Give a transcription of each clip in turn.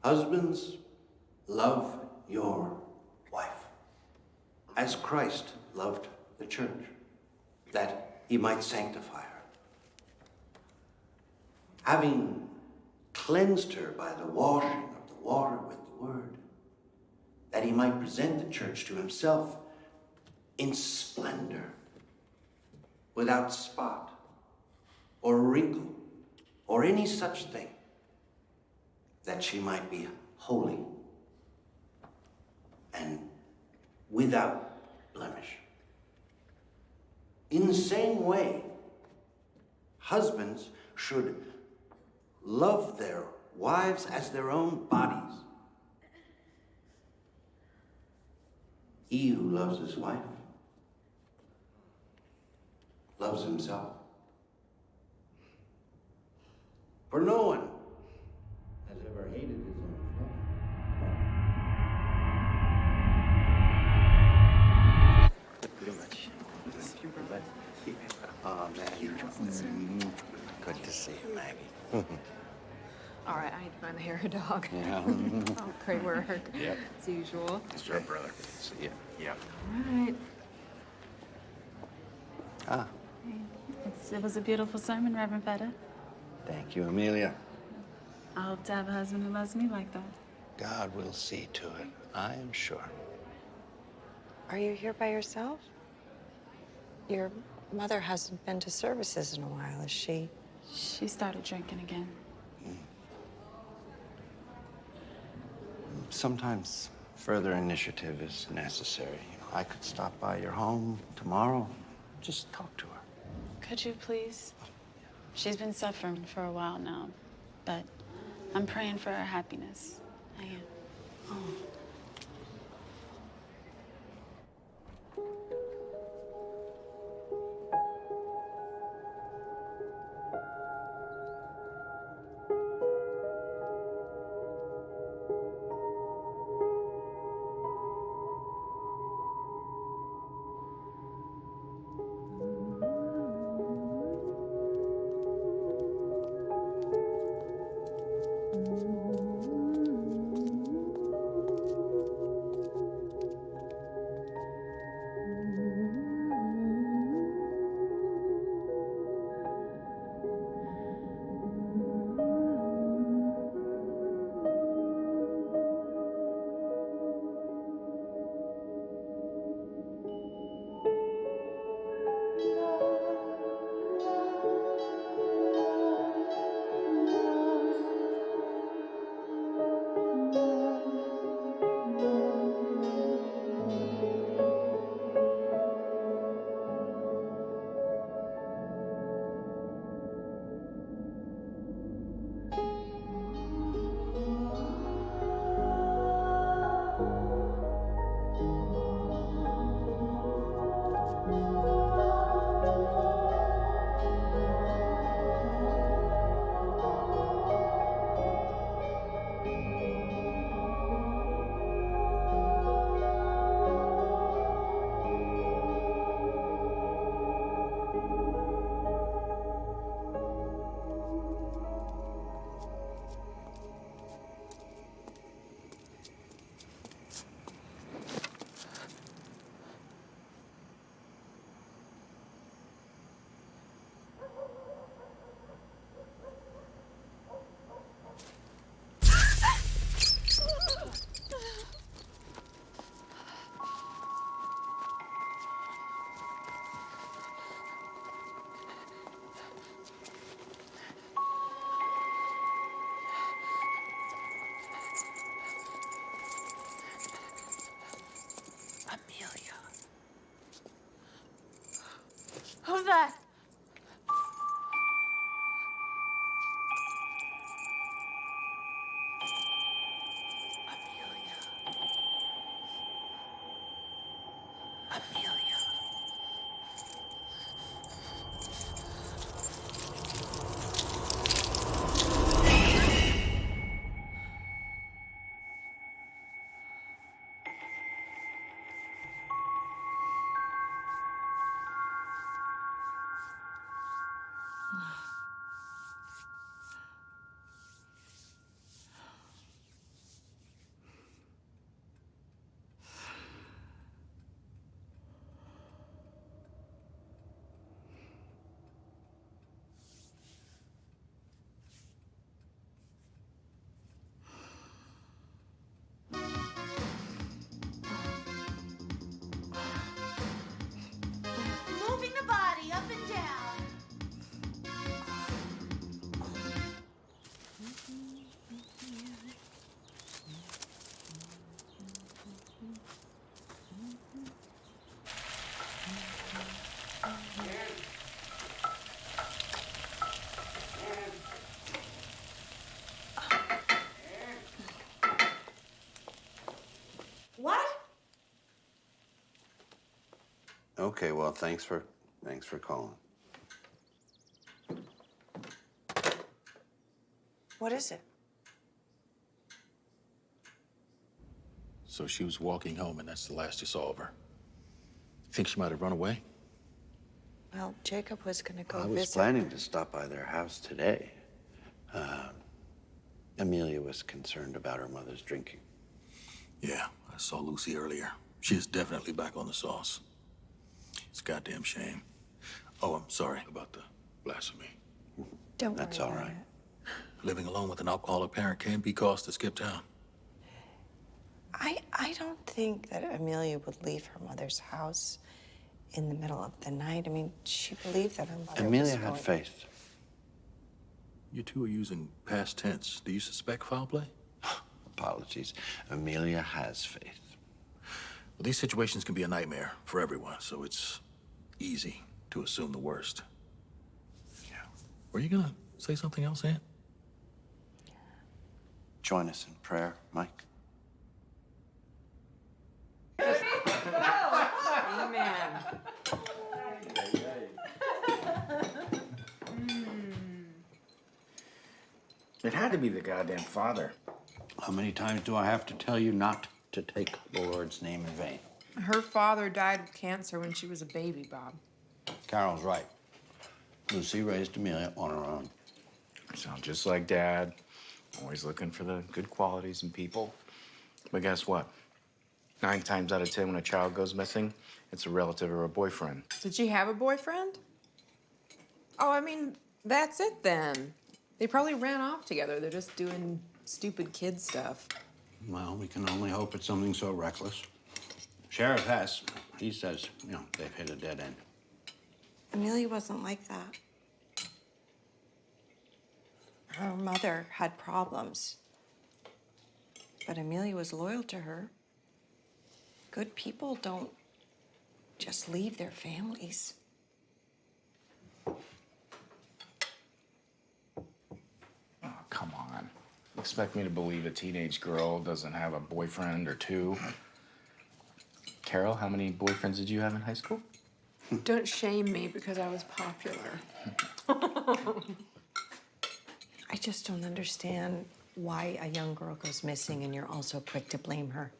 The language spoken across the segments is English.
Husbands, love your wife, as Christ loved the church, that he might sanctify her, having cleansed her by the washing of the water with the word, that he might present the church to himself in splendor, without spot or wrinkle or any such thing, that she might be holy and without blemish. In the same way, husbands should love their wives as their own bodies. He who loves his wife loves himself. For no one has ever hated his own flesh. Pretty much. Oh, man. Good to see you, Maggie. All right, I need to find the hair dog. Yeah. Oh, great work. Yep. As usual. Sure, brother. See ya. Yep. All right. Ah, It was a beautiful sermon, Reverend Feta. thank you, Amelia. I hope to have a husband who loves me like that. God will see to it, I am sure. Are you here by yourself? Your mother hasn't been to services in a while, is she? She started drinking again. Sometimes further initiative is necessary. You know, I could stop by your home tomorrow, just talk to her. Could you please? She's been suffering for a while now, but I'm praying for her happiness. I am. Oh. that? Moving the body up and down. What? Okay, well, thanks for calling. What is it? So she was walking home, and that's the last you saw of her. Think she might have run away? Well, Jacob was going to go I was visit. planning to stop by their house today. Amelia was concerned about her mother's drinking. Yeah, I saw Lucy earlier. She is definitely back on the sauce. It's a goddamn shame. Oh, I'm sorry about the blasphemy. Don't That's worry all about right. it. Living alone with an alcoholic parent can be cause to skip town. I don't think that Amelia would leave her mother's house in the middle of the night. I mean, she believed that her mother Amelia was had going... faith. You two are using past tense. Do you suspect foul play? Apologies. Amelia has faith. Well, these situations can be a nightmare for everyone, so it's easy to assume the worst. Yeah. Were you gonna say something else, Aunt? Join us in prayer, Mike. Amen. It had to be the goddamn father. How many times do I have to tell you not to take the Lord's name in vain? Her father died of cancer when she was a baby, Bob. Carol's right. Lucy raised Amelia on her own. You sound just like Dad. Always looking for the good qualities in people. But guess what? 9 times out of 10 when a child goes missing, it's a relative or a boyfriend. Did she have a boyfriend? Oh, I mean, that's it then. They probably ran off together. They're just doing stupid kid stuff. Well, we can only hope it's something so reckless. Sheriff Hess, he says, they've hit a dead end. Amelia wasn't like that. Her mother had problems. But Amelia was loyal to her. Good people don't just leave their families. Oh, come on. Expect me to believe a teenage girl doesn't have a boyfriend or two? Carol, how many boyfriends did you have in high school? Don't shame me because I was popular. I just don't understand why a young girl goes missing and you're also quick to blame her.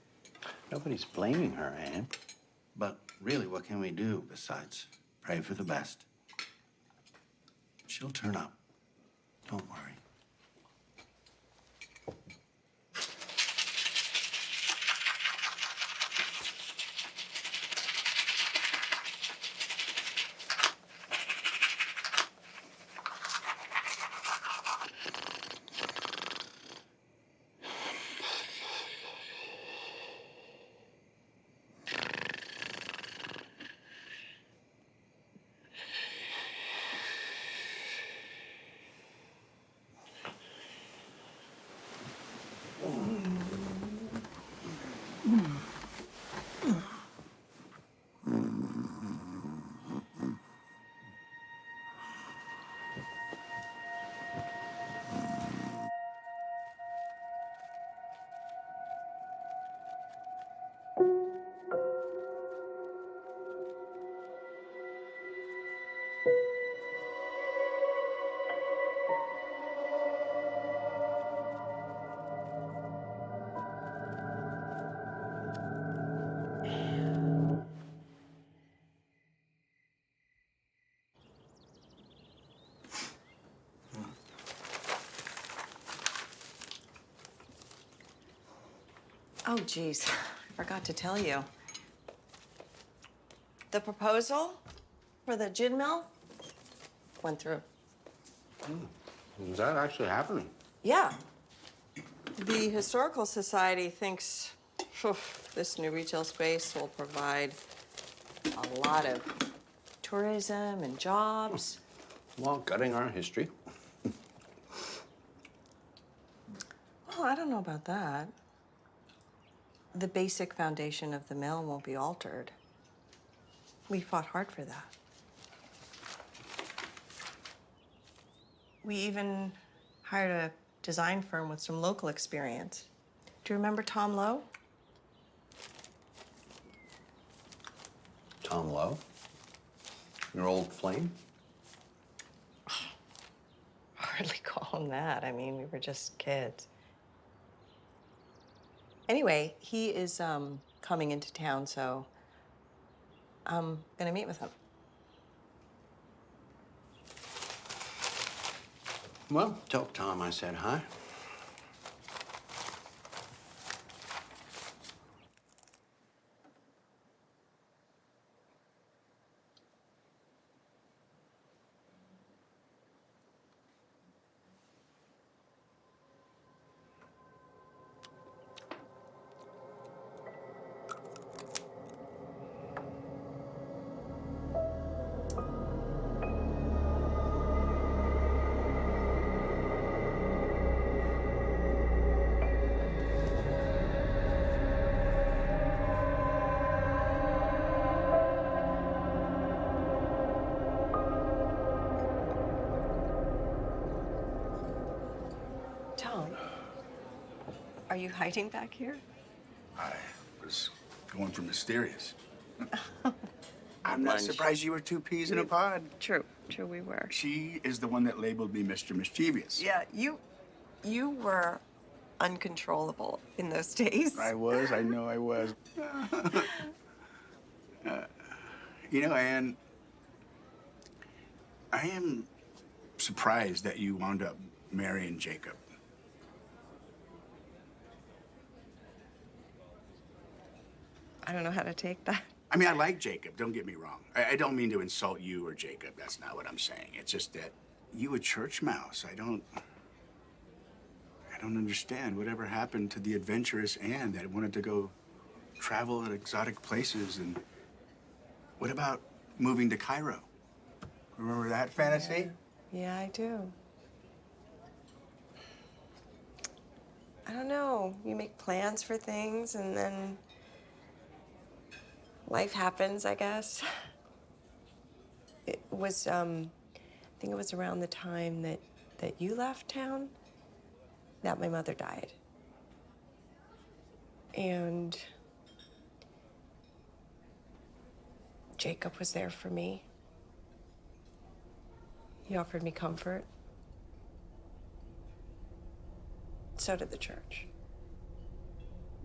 Nobody's blaming her, Anne. But really, what can we do besides pray for the best? She'll turn up. Don't worry. Oh, geez, I forgot to tell you. The proposal for the gin mill went through. Is that actually happening? Yeah. The Historical Society thinks this new retail space will provide a lot of tourism and jobs. Well, gutting our history. Well, I don't know about that. The basic foundation of the mill won't be altered. We fought hard for that. We even hired a design firm with some local experience. Do you remember Tom Lowe? Tom Lowe? Your old flame? Hardly call him that. I mean, we were just kids. Anyway, he is coming into town, so I'm gonna meet with him. Well, tell Tom I said hi. Tom, are you hiding back here? I was going for mysterious. I'm not surprised you were two peas in a pod. True, we were. She is the one that labeled me Mr. Mischievous. Yeah, you were uncontrollable in those days. I was, I know I was. You know, Anne, I am surprised that you wound up marrying Jacob. I don't know how to take that. I mean, I like Jacob, don't get me wrong. I don't mean to insult you or Jacob, that's not what I'm saying. It's just that you a church mouse, I don't understand whatever happened to the adventurous Anne that wanted to go travel at exotic places. And what about moving to Cairo? Remember that fantasy? Yeah, I do. I don't know. You make plans for things and then life happens, I guess. It was, I think it was around the time that you left town that my mother died. And Jacob was there for me. He offered me comfort. So did the church.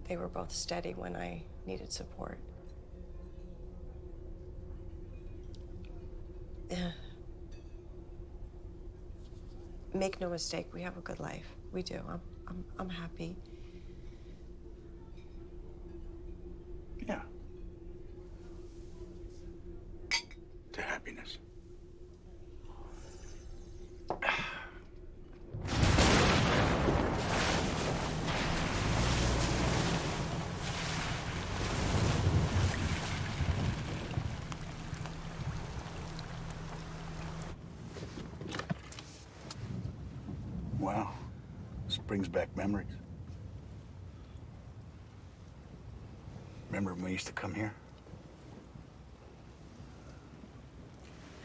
They were both steady when I needed support. Make no mistake, we have a good life. We do. I'm happy. Yeah. To happiness. Wow, this brings back memories. Remember when we used to come here?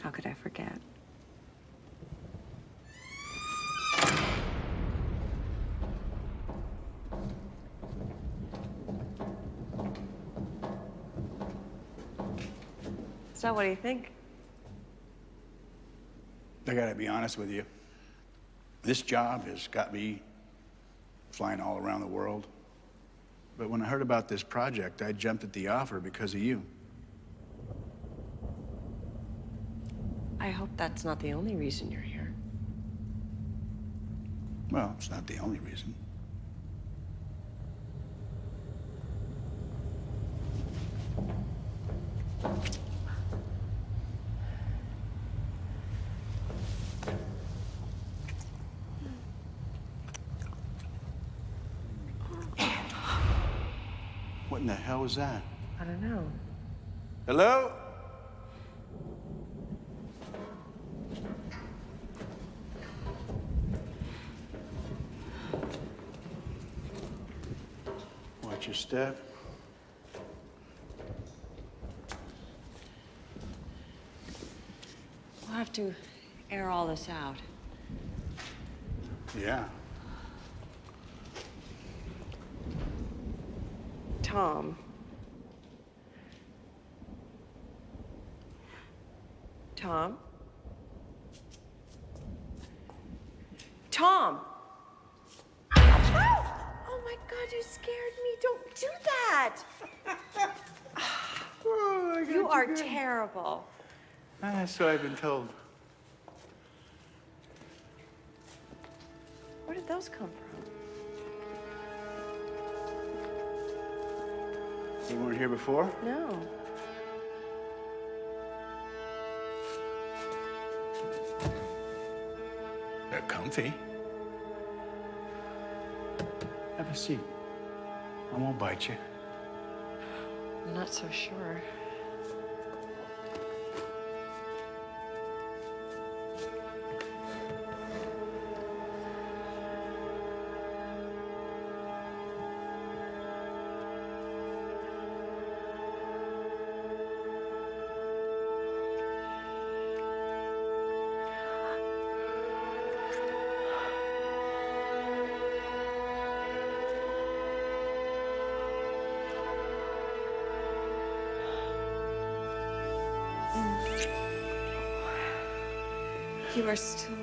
How could I forget? So what do you think? I gotta be honest with you. This job has got me flying all around the world. But when I heard about this project, I jumped at the offer because of you. I hope that's not the only reason you're here. Well, it's not the only reason. What in the hell was that? I don't know. Hello? Watch your step. We'll have to air all this out. Yeah. Tom. Tom? Tom! Oh my God, you scared me. Don't do that. You are terrible. So I've been told. Where did those come from? You weren't here before? No. They're comfy. Have a seat. I won't bite you. I'm not so sure. You are still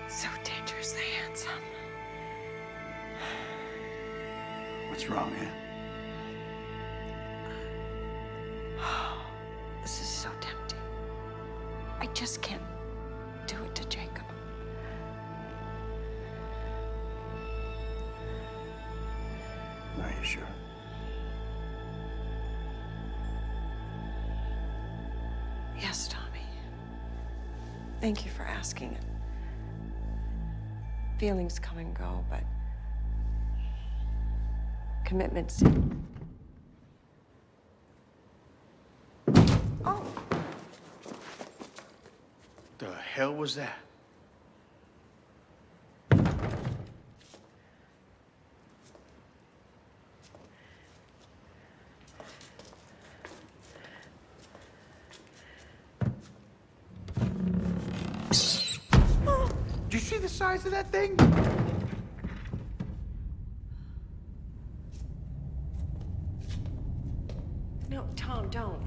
so dangerously handsome. What's wrong, Ann? This is so tempting. I just can't do it to Jacob. Are you sure? Yes, Tommy. Thank you for asking it. Feelings come and go, but commitments. Oh, The hell was that? Did you see the size of that thing? no, Tom, don't.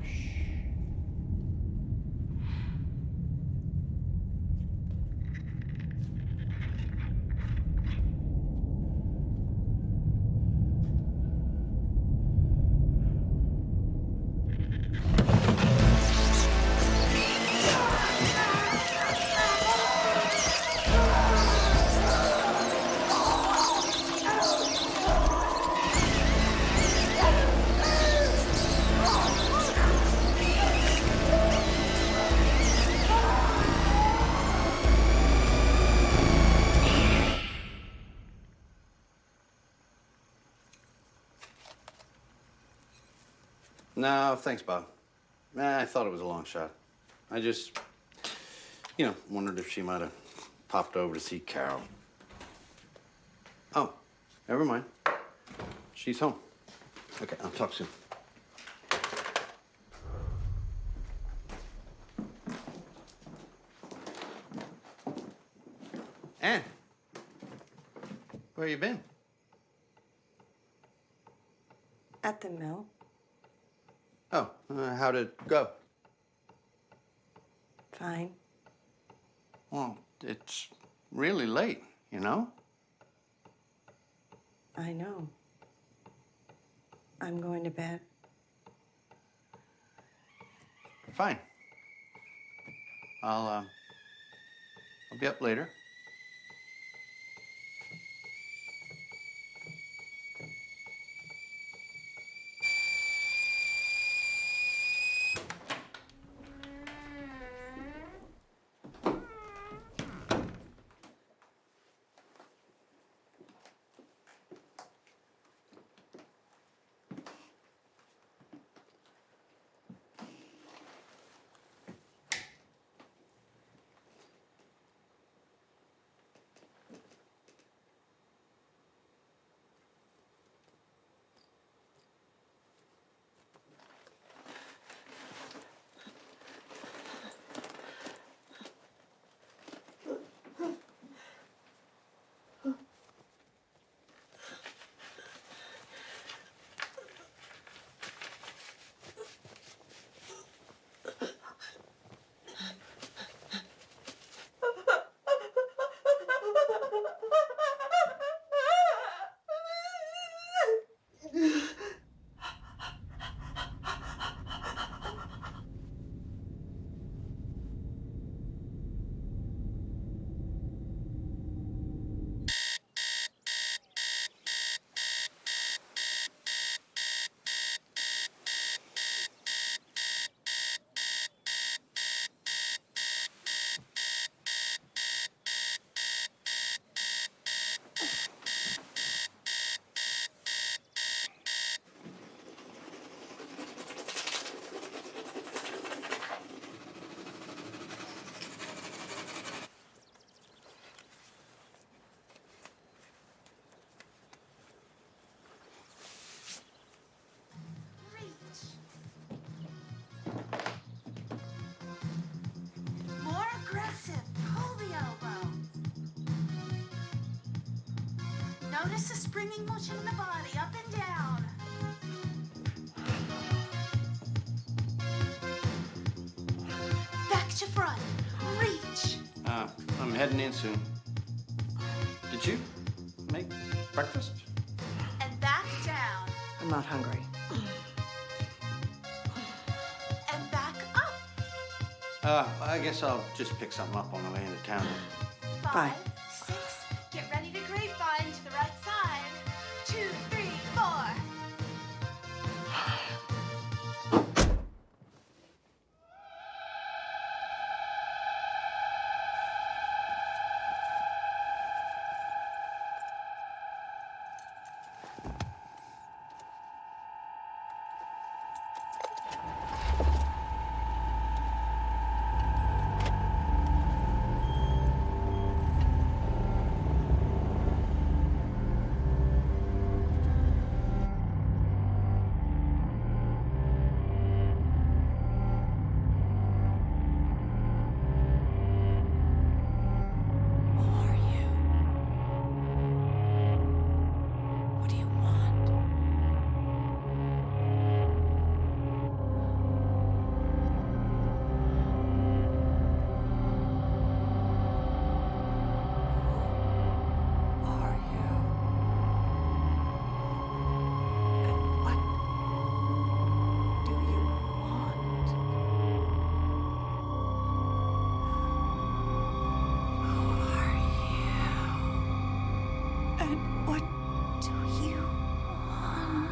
No, thanks, Bob. I thought it was a long shot. I just, wondered if she might have popped over to see Carol. Oh, never mind. She's home. Okay, I'll talk soon. Ann, where you been? At the mill. Oh, how'd it go? Fine. Well, it's really late, you know? I know. I'm going to bed. Fine. I'll be up later. Notice the springing motion in the body, up and down. Back to front. Reach. I'm heading in soon. Did you make breakfast? And back down. I'm not hungry. And back up. I guess I'll just pick something up on the way into town. 5, 6. Get ready to grapevine to the right side. 2, 3, 4. Who are you? What do you want? Who are you? And what do you want? Who are you? And what do you want?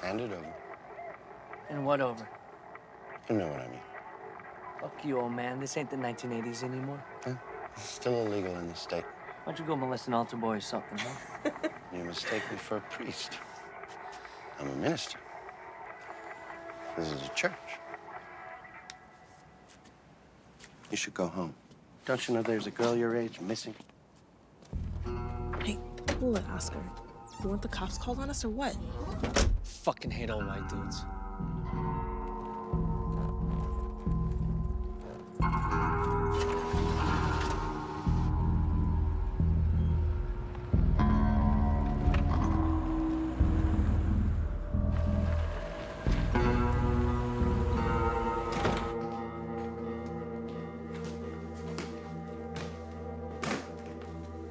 Hand it over. And what over? You know what I mean. Fuck you, old man. This ain't the 1980s anymore. It's still illegal in the state. Why don't you go molest an altar boy or something, huh? You mistake me for a priest. I'm a minister. This is a church. You should go home. Don't you know there's a girl your age missing? Hey, look, Oscar. You want the cops called on us or what? Fucking hate old white dudes.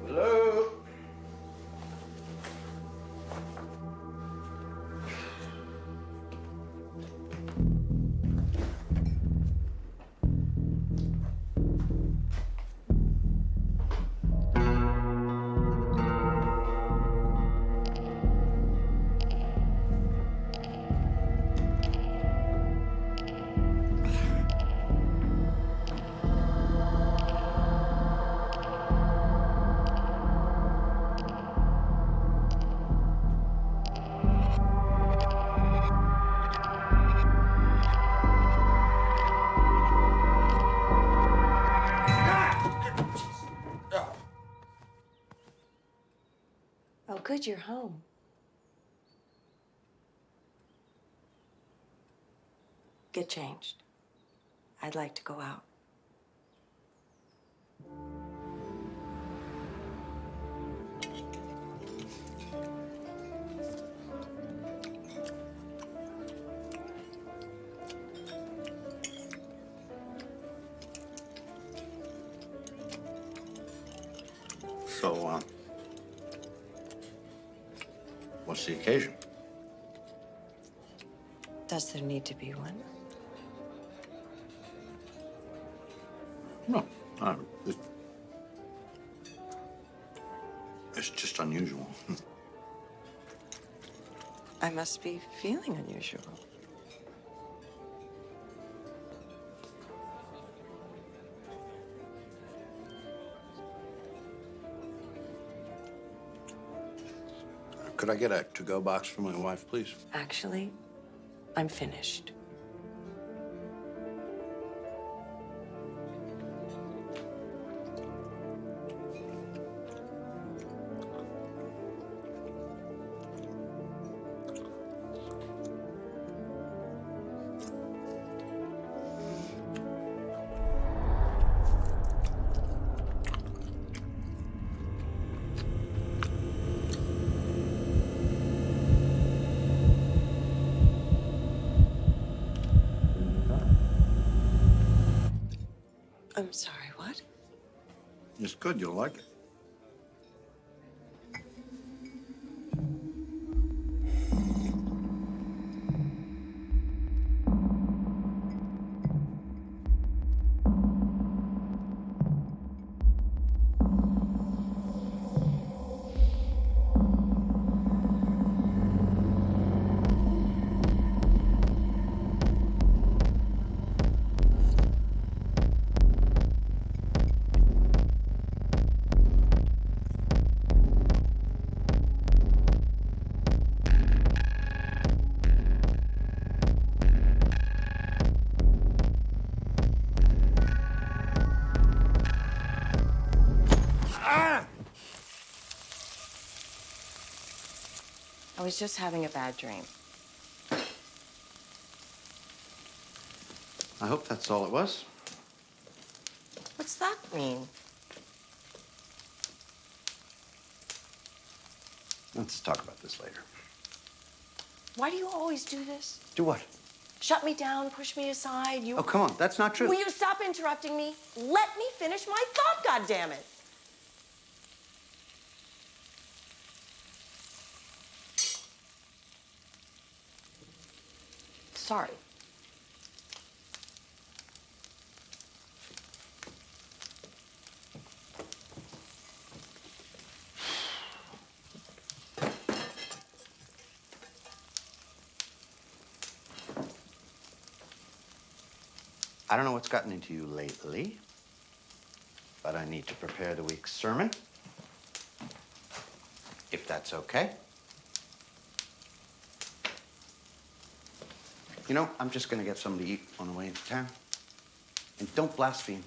Hello? Oh, good, you're home. Get changed. I'd like to go out. So, what's the occasion? Does there need to be one? No, it's just unusual. I must be feeling unusual. Could I get a to-go box for my wife, please? Actually, I'm finished. I'm sorry, what? It's good. You'll like it. I was just having a bad dream. I hope that's all it was. What's that mean? Let's talk about this later. Why do you always do this? Do what? Shut me down, push me aside, you... Oh, come on. That's not true. Will you stop interrupting me? Let me finish my thought, goddammit! Sorry. I don't know what's gotten into you lately, but I need to prepare the week's sermon, if that's okay. You know, I'm just gonna get something to eat on the way into town. And don't blaspheme.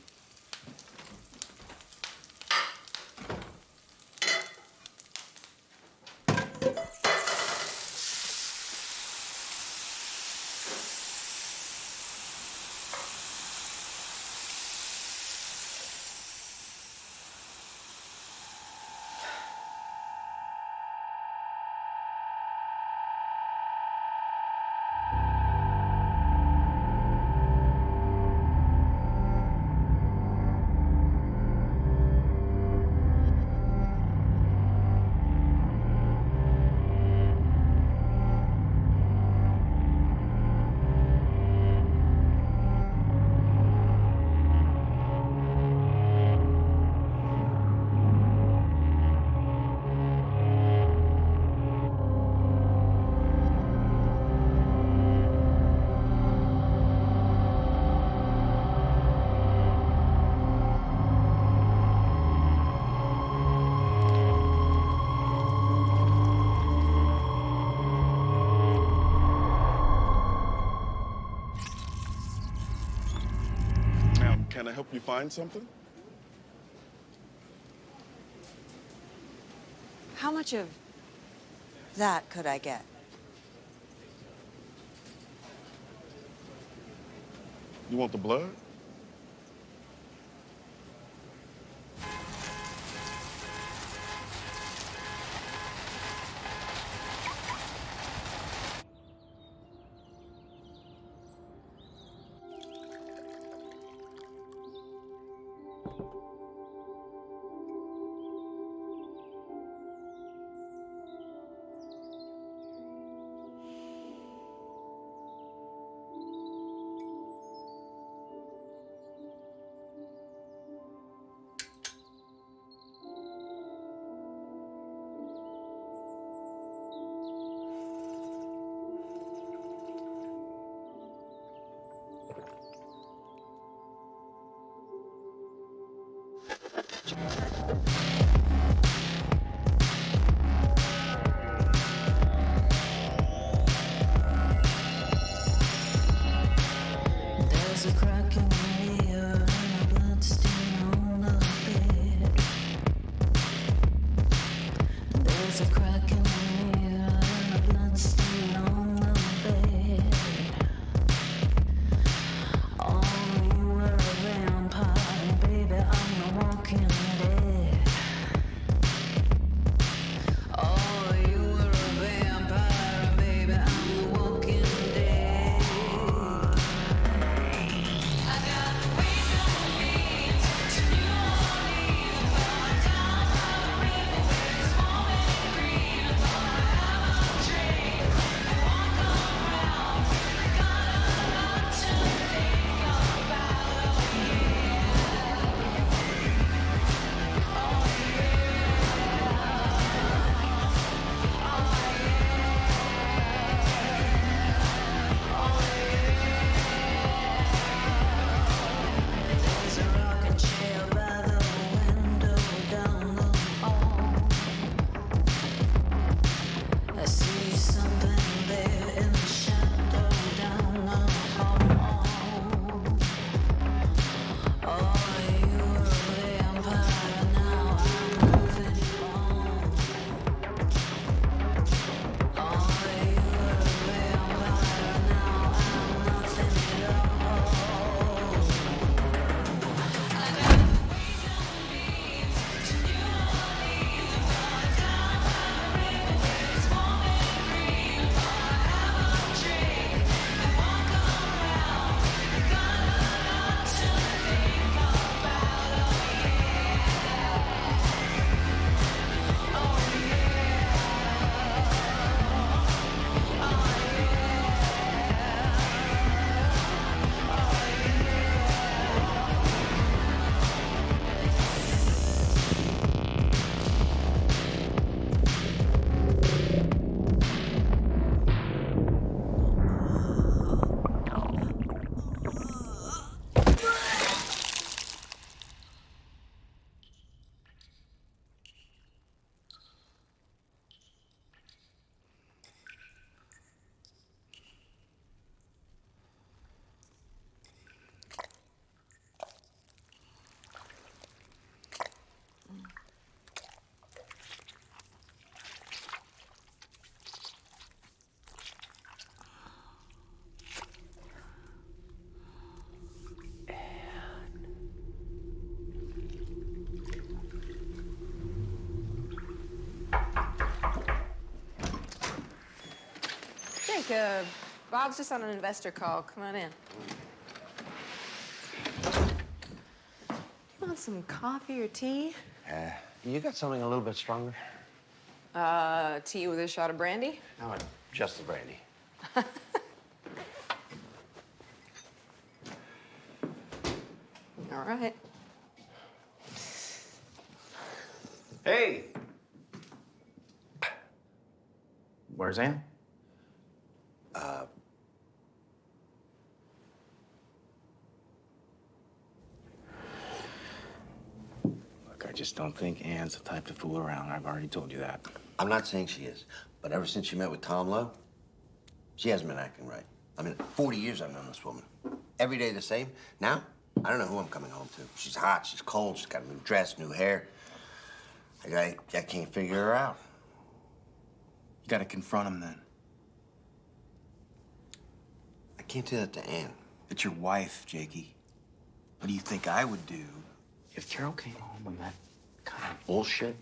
Can I help you find something? How much of that could I get? You want the blood? There's a crack in the mirror and a blood stain on the bed. There's a crack in the mirror and a blood stain on the bed. Oh, you were a vampire, and baby, I'm the walking dead. Bob's just on an investor call. Come on in. You want some coffee or tea? You got something a little bit stronger? Tea with a shot of brandy? No, just the brandy. All right. Hey! Where's Ann? Look, I just don't think Ann's the type to fool around. I've already told you that. I'm not saying she is, but ever since she met with Tom Lowe, she hasn't been acting right. I mean, 40 years I've known this woman. Every day the same. Now, I don't know who I'm coming home to. She's hot, she's cold, she's got a new dress, new hair. I can't figure her out. You gotta confront him then. I can't do that to Ann. It's your wife, Jakey. What do you think I would do if Carol came home with that kind of bullshit?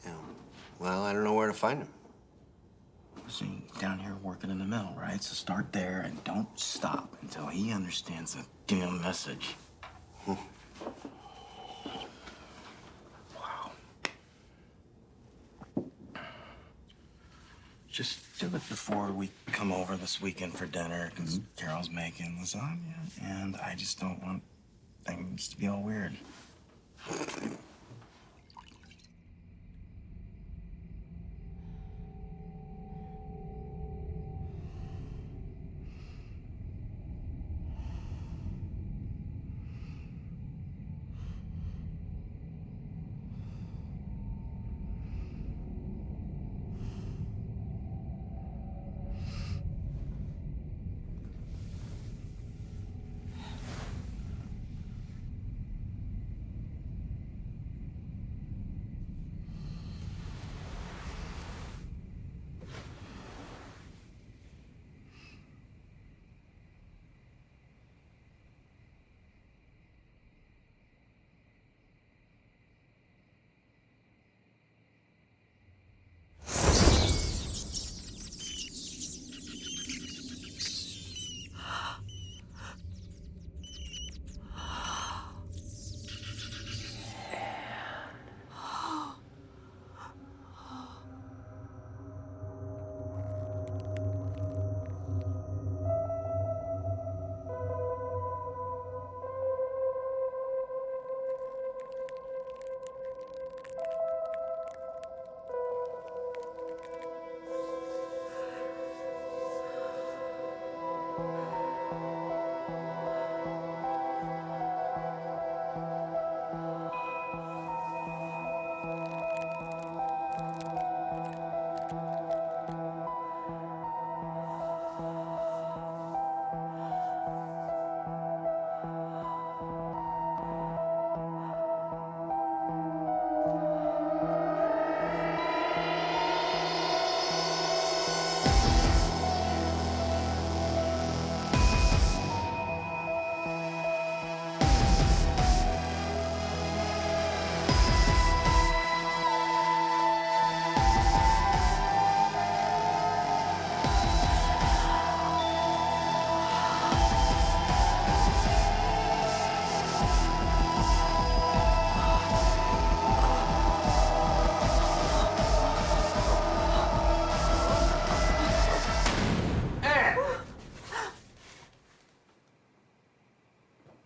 Yeah. Well, I don't know where to find him. See, down here working in the mill, right? So start there and don't stop until he understands the damn message. Wow. Just do it before we come over this weekend for dinner, because Carol's making lasagna, and I just don't want things to be all weird.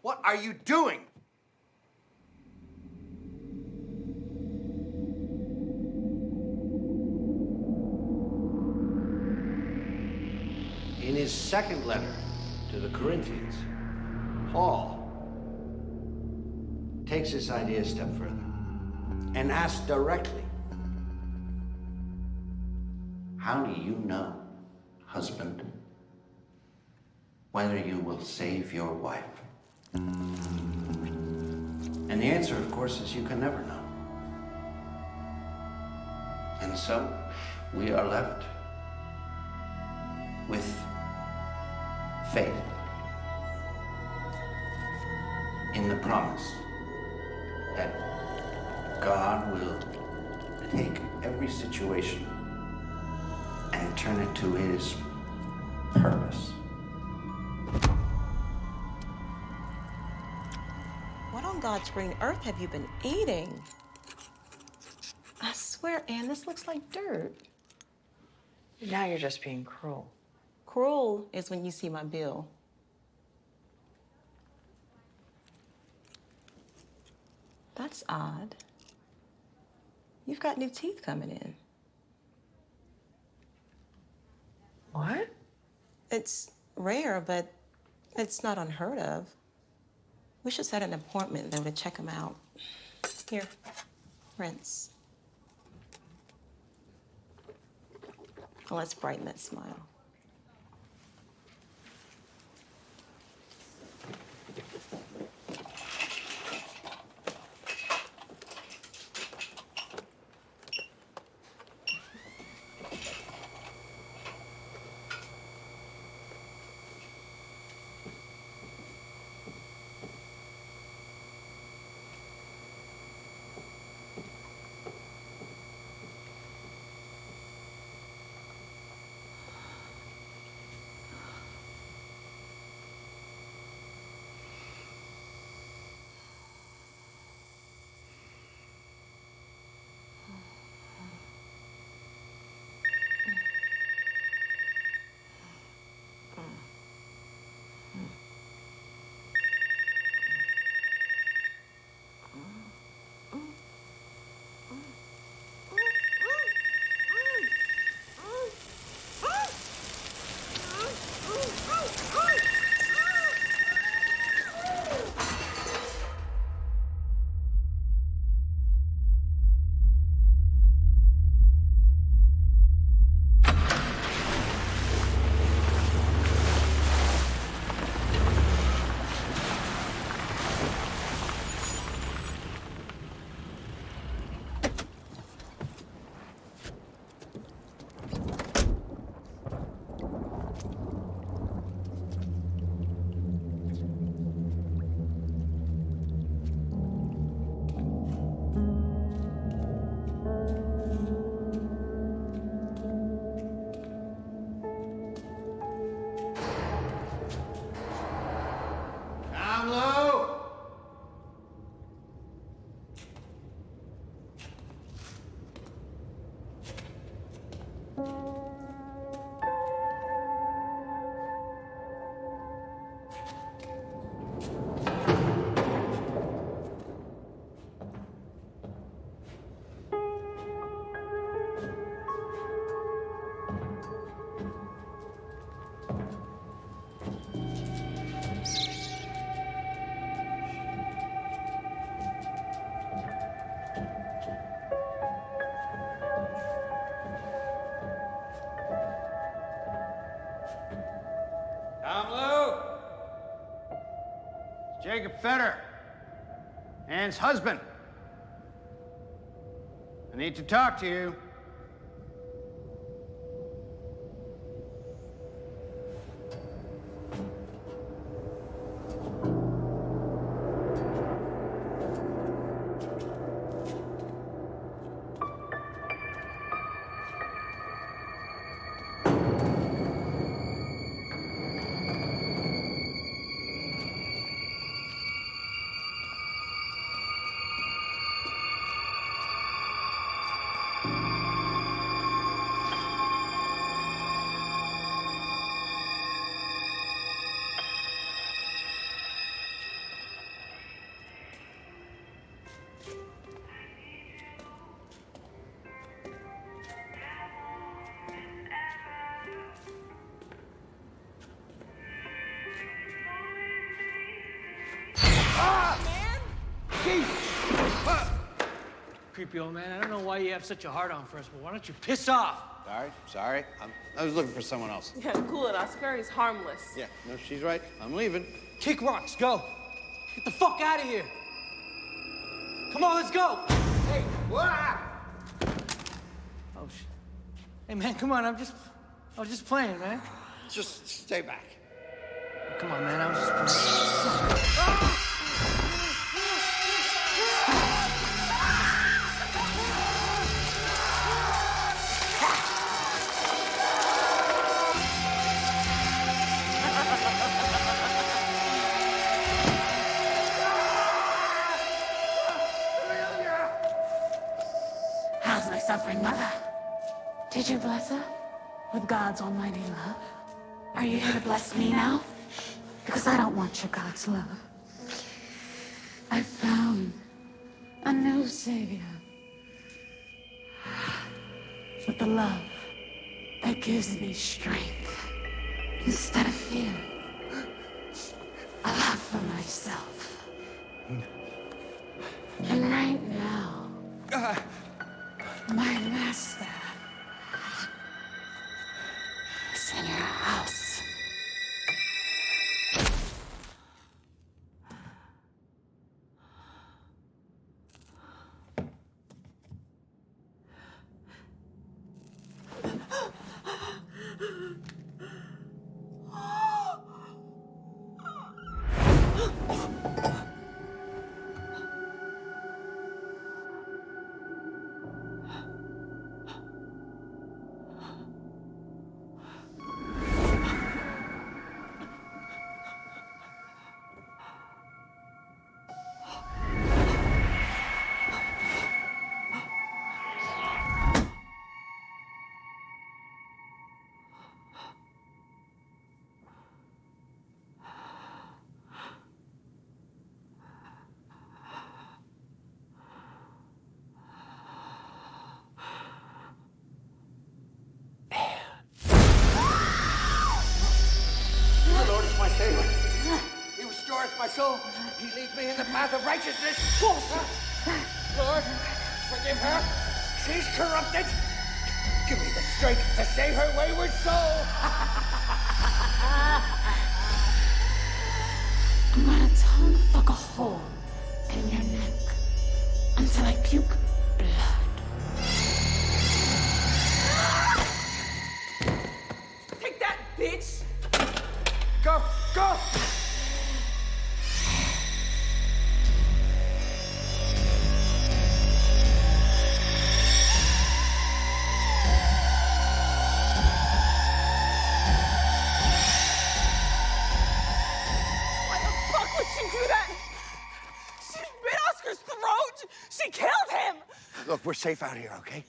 What are you doing? In his second letter to the Corinthians, Paul takes this idea a step further and asks directly, how do you know, husband, whether you will save your wife? And the answer, of course, is you can never know. And so, we are left with faith in the promise that God will take every situation and turn it to His purpose. What on God's green earth have you been eating? I swear, Anne, this looks like dirt. Now you're just being cruel. Cruel is when you see my bill. That's odd. You've got new teeth coming in. What? It's rare, but it's not unheard of. We should set an appointment, though, to check them out. Here, rinse. Oh, let's brighten that smile. Jacob Fetter, Anne's husband. I need to talk to you. Creepy old man, I don't know why you have such a hard-on for us, but why don't you piss off? Sorry. I was looking for someone else. Yeah, cool it, Oscar. He's harmless. Yeah, no, she's right. I'm leaving. Kick rocks, go. Get the fuck out of here. Come on, let's go. Hey, what? Oh, shit. Hey, man, come on, I was just playing, man. Just stay back. Come on, man, I was just playing. loves my suffering mother. Did you bless her with God's almighty love? Are you here to bless me now? Because I don't want your God's love. I found a new savior with the love that gives me strength instead of fear. A love for myself. And right now, my master is in your house. He restores my soul. He leads me in the path of righteousness. Lord, forgive her. She's corrupted. Give me the strength to save her wayward soul. I'm gonna tongue fuck a hole in your neck until I puke blood. Take that, bitch! Go, go! Why the fuck would she do that? She bit Oscar's throat! She killed him! Look, we're safe out here, okay?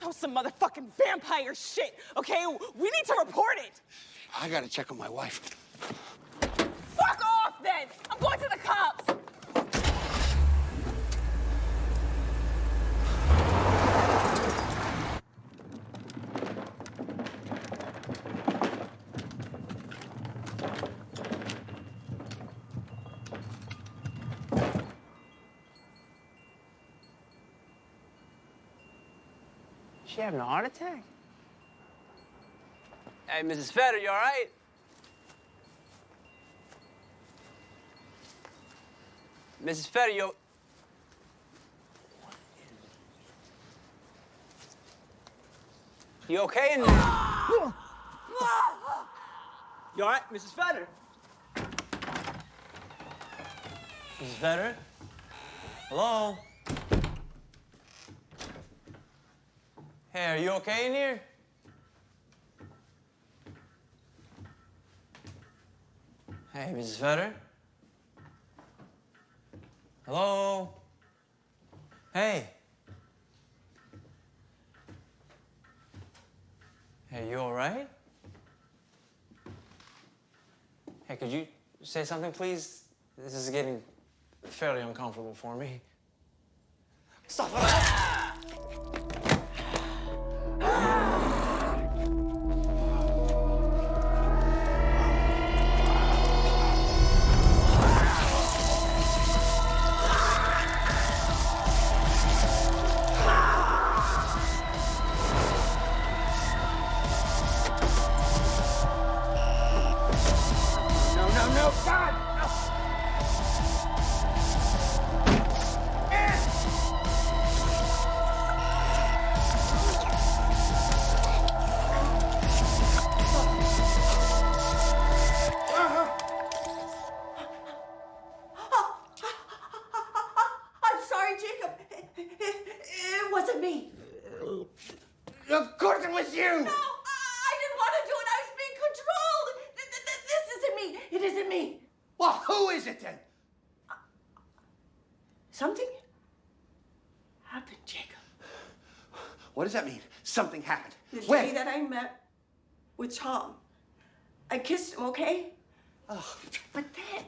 That was some motherfucking vampire shit, okay? We need to report it! I gotta check on my wife. Fuck off, then! I'm going to the cops! She having a heart attack? Hey, Mrs. Fetter, you all right? Mrs. Fetter, you okay in there? You all right, Mrs. Fetter? Mrs. Fetter? Hello? Hey, are you okay in here? Hey, Mrs. Fetter? Hello? Hey. Hey, you all right? Hey, could you say something, please? This is getting fairly uncomfortable for me. Stop it! No, God! I'm sorry, Jacob. It wasn't me. Of course it was you! No, I didn't want to do it. I was being controlled. This isn't me. It isn't me. Well, who is it then? Something happened, Jacob. What does that mean? Something happened. The When? day that I met with Tom, I kissed him, okay? Oh. But then,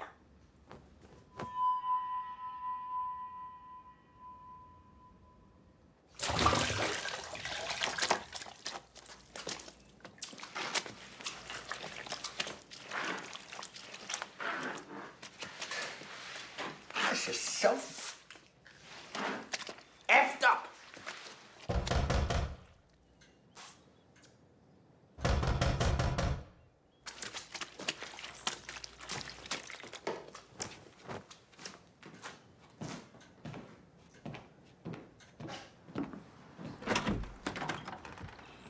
This is so effed up.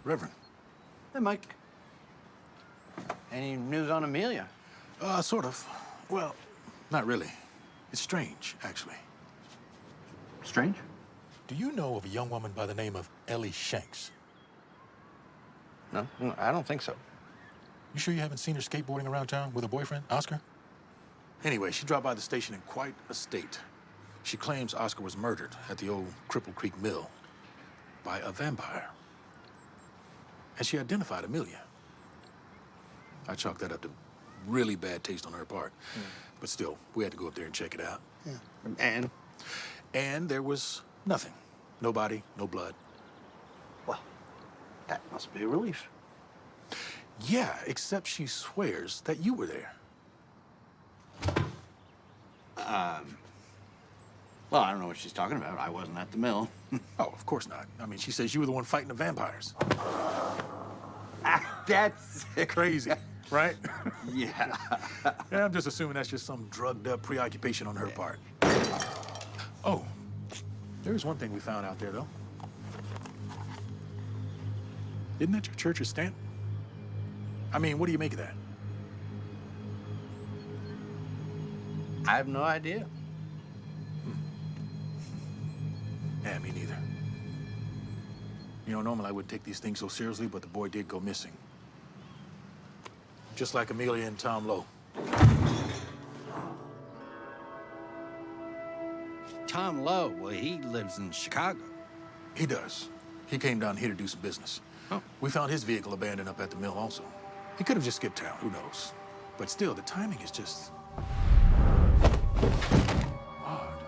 Reverend. Hey, Mike. Any news on Amelia? Sort of. Well, not really. It's strange, actually. Strange? Do you know of a young woman by the name of Ellie Shanks? No, I don't think so. You sure you haven't seen her skateboarding around town with her boyfriend, Oscar? Anyway, she dropped by the station in quite a state. She claims Oscar was murdered at the old Cripple Creek Mill by a vampire. And she identified Amelia. I chalked that up to really bad taste on her part. But still, we had to go up there and check it out. Yeah. And there was nothing. No body, no blood. Well, that must be a relief. Yeah, except she swears that you were there. Well, I don't know what she's talking about. I wasn't at the mill. Oh, of course not. I mean, she says you were the one fighting the vampires. That's crazy, right? Yeah. Yeah, I'm just assuming that's just some drugged up preoccupation on her part. Oh, there's one thing we found out there, though. Isn't that your church's stamp? I mean, what do you make of that? I have no idea. Yeah, me neither. You know, normally I wouldn't take these things so seriously, but the boy did go missing. Just like Amelia and Tom Lowe. Tom Lowe, well, he lives in Chicago. He does. He came down here to do some business. Oh. We found his vehicle abandoned up at the mill also. He could have just skipped town, who knows? But still, the timing is just odd.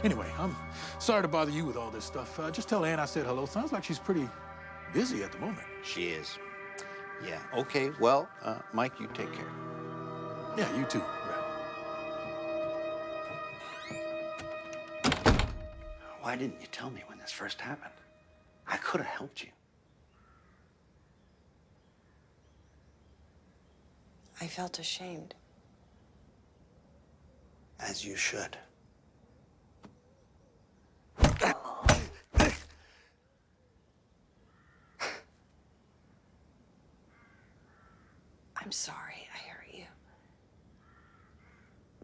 Anyway, I'm sorry to bother you with all this stuff. Just tell Ann I said hello. Sounds like she's pretty busy at the moment. She is. Yeah, okay. Well, Mike, you take care. Yeah, you too, Brad. Why didn't you tell me when this first happened? I could have helped you. I felt ashamed. As you should. I'm sorry I hurt you.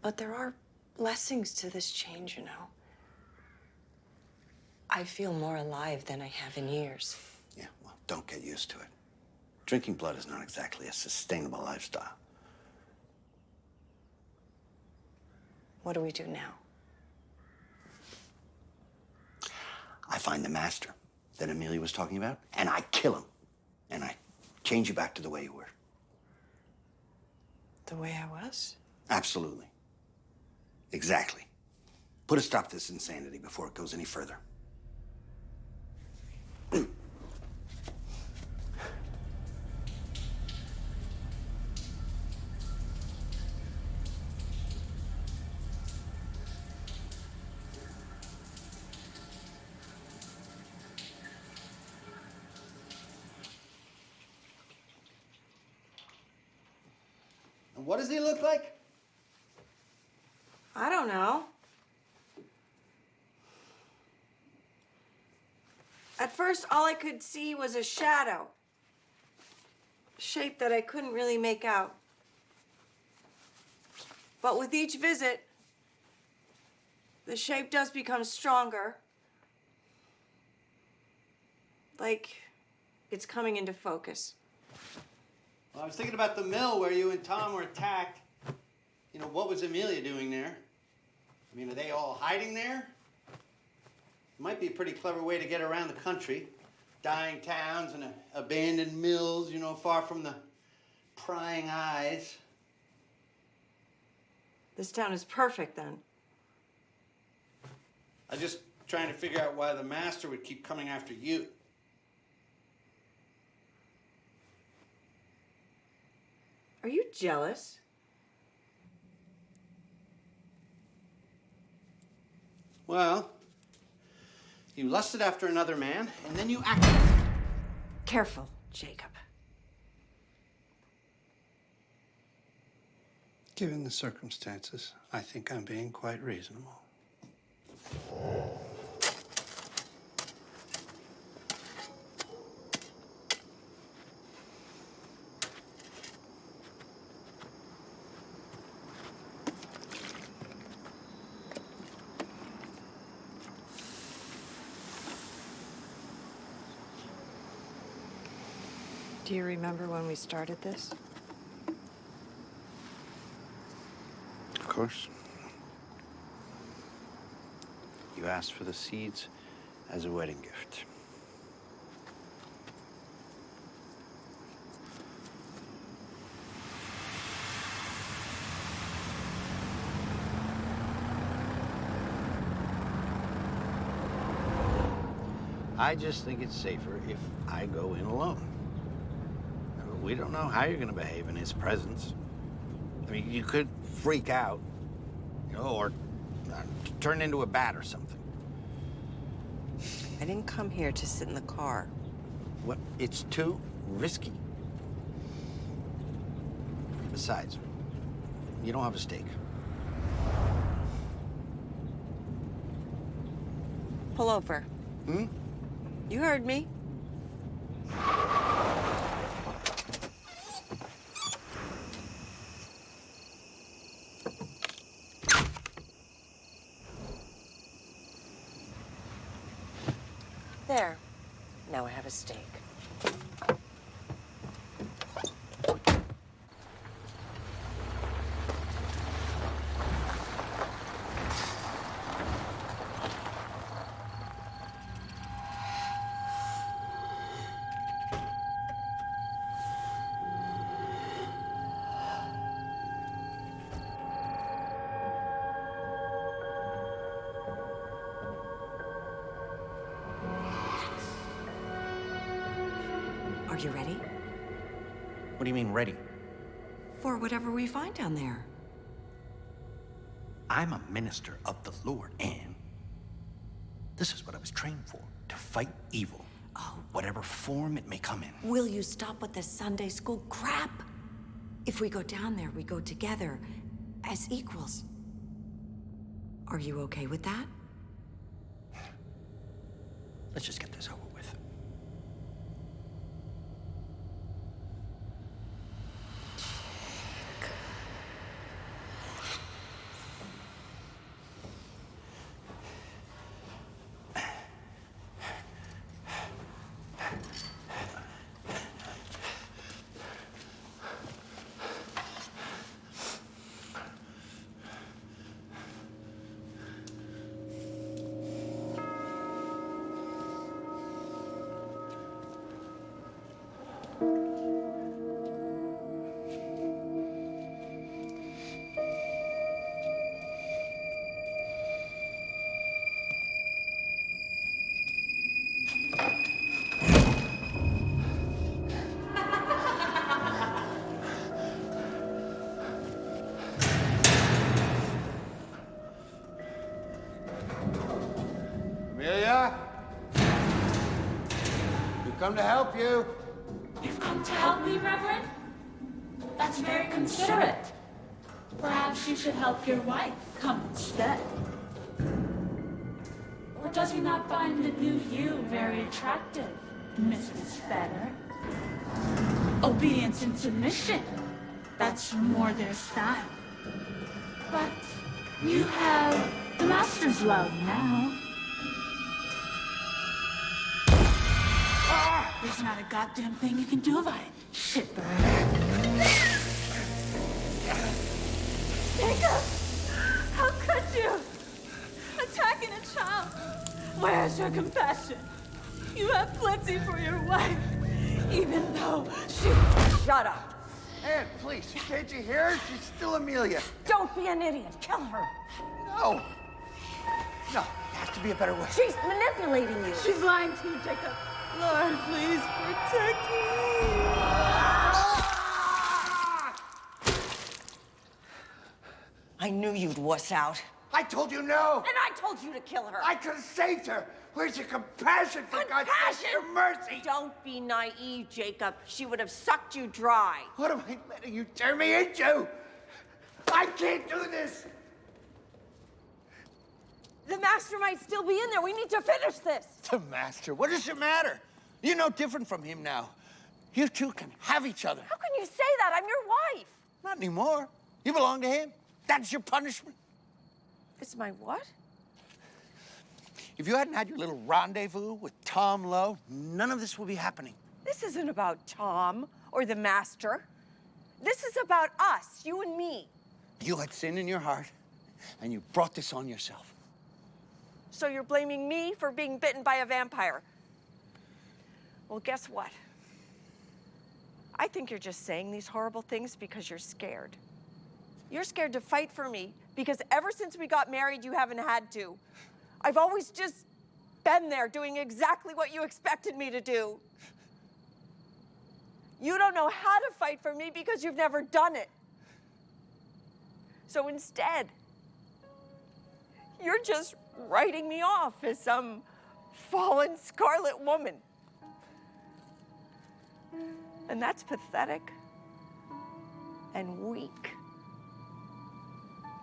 But there are blessings to this change, you know. I feel more alive than I have in years. Yeah, well, don't get used to it. Drinking blood is not exactly a sustainable lifestyle. What do we do now? I find the master that Amelia was talking about, and I kill him. And I change you back to the way you were. The way I was? Absolutely. Exactly. Put a stop to this insanity before it goes any further. And what does he look like? I don't know. At first, all I could see was a shadow. Shape that I couldn't really make out. But with each visit, the shape does become stronger. Like it's coming into focus. Well, I was thinking about the mill where you and Tom were attacked. You know, what was Amelia doing there? I mean, are they all hiding there? It might might be a pretty clever way to get around the country. Dying towns and abandoned mills, you know, far from the prying eyes. This town is perfect then. I'm just trying to figure out why the master would keep coming after you. Are you jealous? Well, you lusted after another man, and then you acted. Careful, Jacob. Given the circumstances, I think I'm being quite reasonable. Do you remember when we started this? Of course. You asked for the seeds as a wedding gift. I just think it's safer if I go in alone. We don't know how you're going to behave in his presence. I mean, you could freak out, you know, or turn into a bat or something. I didn't come here to sit in the car. What? It's too risky. Besides, you don't have a stake. Pull over. Hmm? You heard me. There. Now I have a stake. Are you ready? What do you mean, ready? For whatever we find down there. I'm a minister of the Lord, and this is what I was trained for, to fight evil. Oh. Whatever form it may come in. Will you stop with the Sunday school crap? If we go down there, we go together as equals. Are you okay with that? Let's just get this over with. Amelia? We've come to help you. You've come to help me, Reverend? That's very considerate. Perhaps you should help your wife come instead. Or does he not find the new you very attractive, Mrs. Feather? Obedience and submission. That's more their style. But you have the master's love now. There's not a goddamn thing you can do about it, shitbird. Jacob! How could you? Attacking a child! Where's your compassion? You have plenty for your wife, even though she... Shut up! Anne, please, can't you hear her? She's still Amelia. Don't be an idiot. Kill her. No! No, there has to be a better way. She's manipulating you. She's lying to you, Jacob. Lord, please protect me. I knew you'd wuss out. I told you no! And I told you to kill her. I could have saved her! Where's your compassion, for God's sake? Your mercy! Don't be naive, Jacob. She would have sucked you dry. What am I letting you turn me into? I can't do this! The master might still be in there. We need to finish this. The master? What does it matter? You're no different from him now. You two can have each other. How can you say that? I'm your wife. Not anymore. You belong to him. That's your punishment. It's my what? If you hadn't had your little rendezvous with Tom Lowe, none of this would be happening. This isn't about Tom or the master. This is about us, you and me. You had sin in your heart, and you brought this on yourself. So you're blaming me for being bitten by a vampire. Well, guess what? I think you're just saying these horrible things because you're scared. You're scared to fight for me because ever since we got married, you haven't had to. I've always just been there doing exactly what you expected me to do. You don't know how to fight for me because you've never done it. So instead, you're just writing me off as some fallen scarlet woman. And that's pathetic and weak.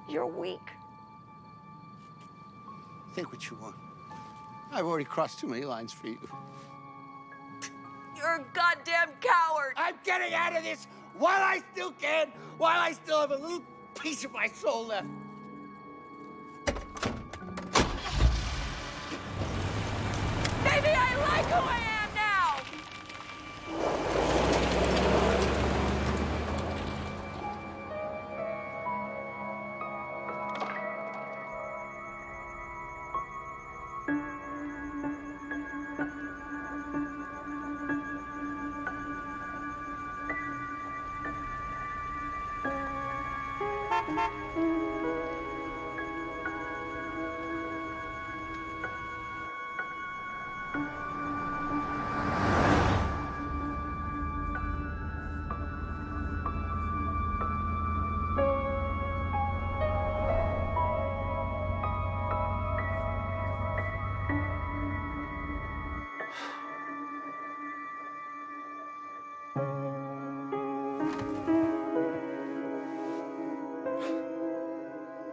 You're weak. Think what you want. I've already crossed too many lines for you. You're a goddamn coward. I'm getting out of this while I still can, while I still have a little piece of my soul left. Maybe I like who I am now.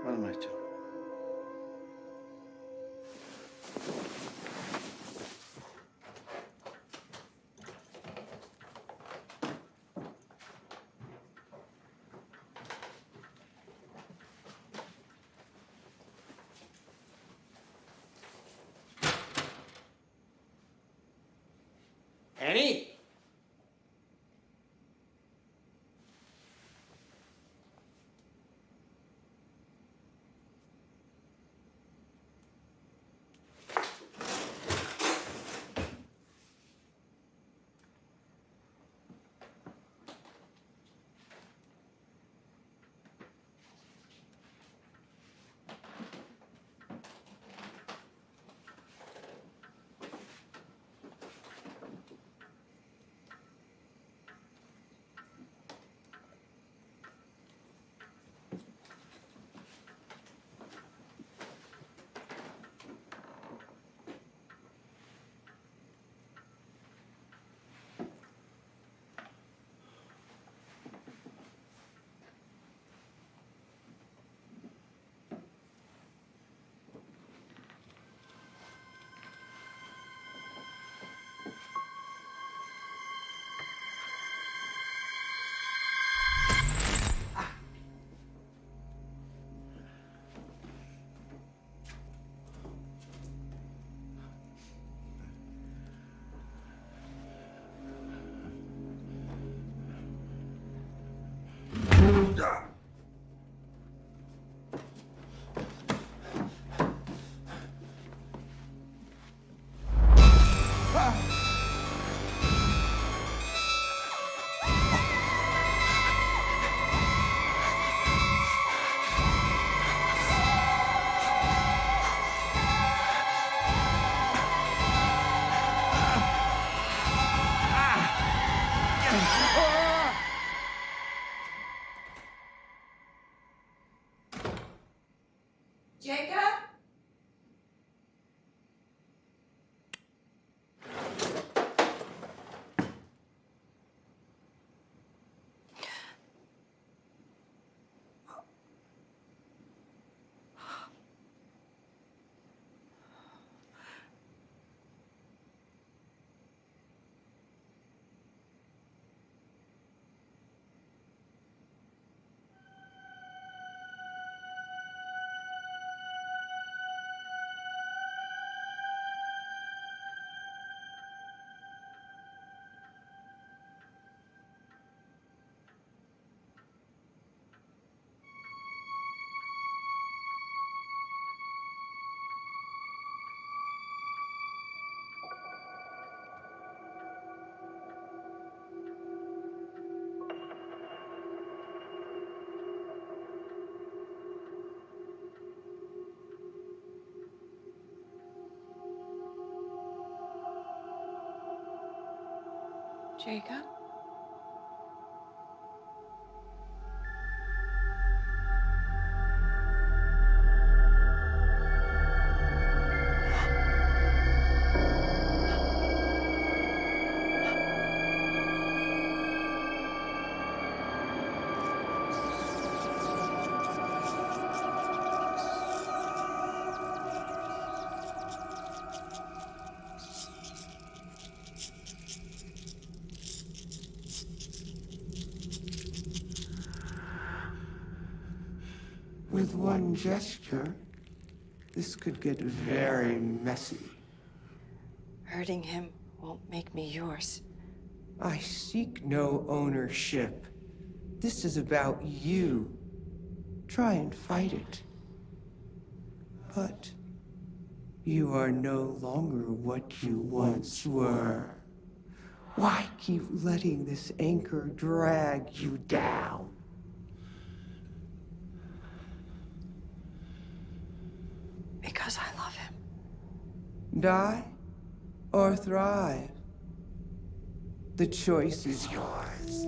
What am I doing? Annie? Jacob? With one gesture, this could get very messy. Hurting him won't make me yours. I seek no ownership. This is about you. Try and fight it. But you are no longer what you once were. Why keep letting this anchor drag you down? Because I love him. Die or thrive? The choice is yours.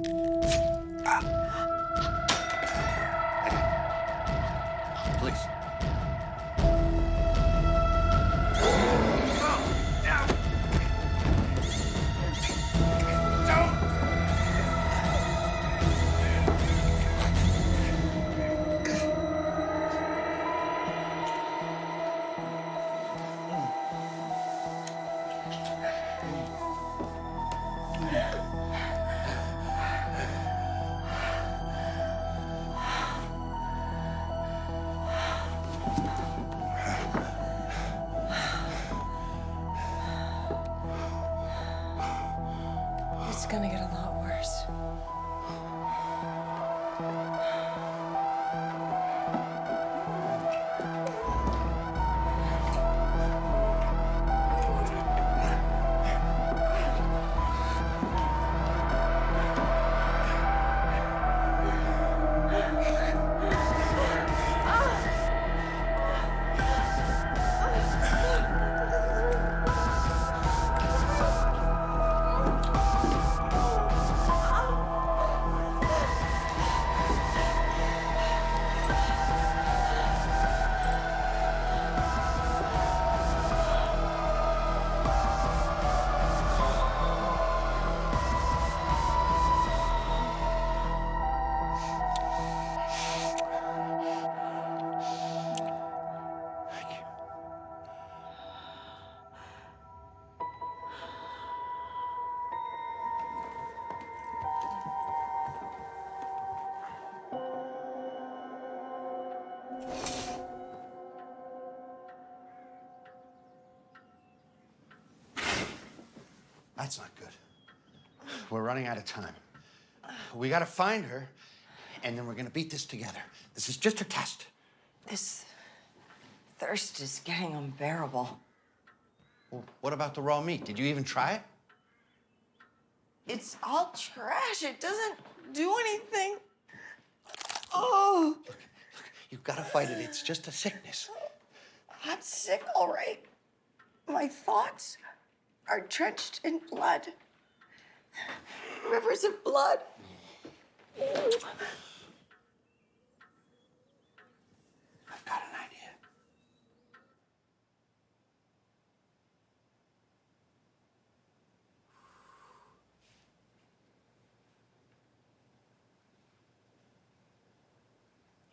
Please. It's gonna get a lot worse. That's not good. We're running out of time. We gotta find her, and then we're gonna beat this together. This is just a test. This thirst is getting unbearable. Well, what about the raw meat? Did you even try it? It's all trash. It doesn't do anything. Oh, You've gotta fight it. It's just a sickness. I'm sick, all right. My thoughts are drenched in blood. Rivers of blood. I've got an idea.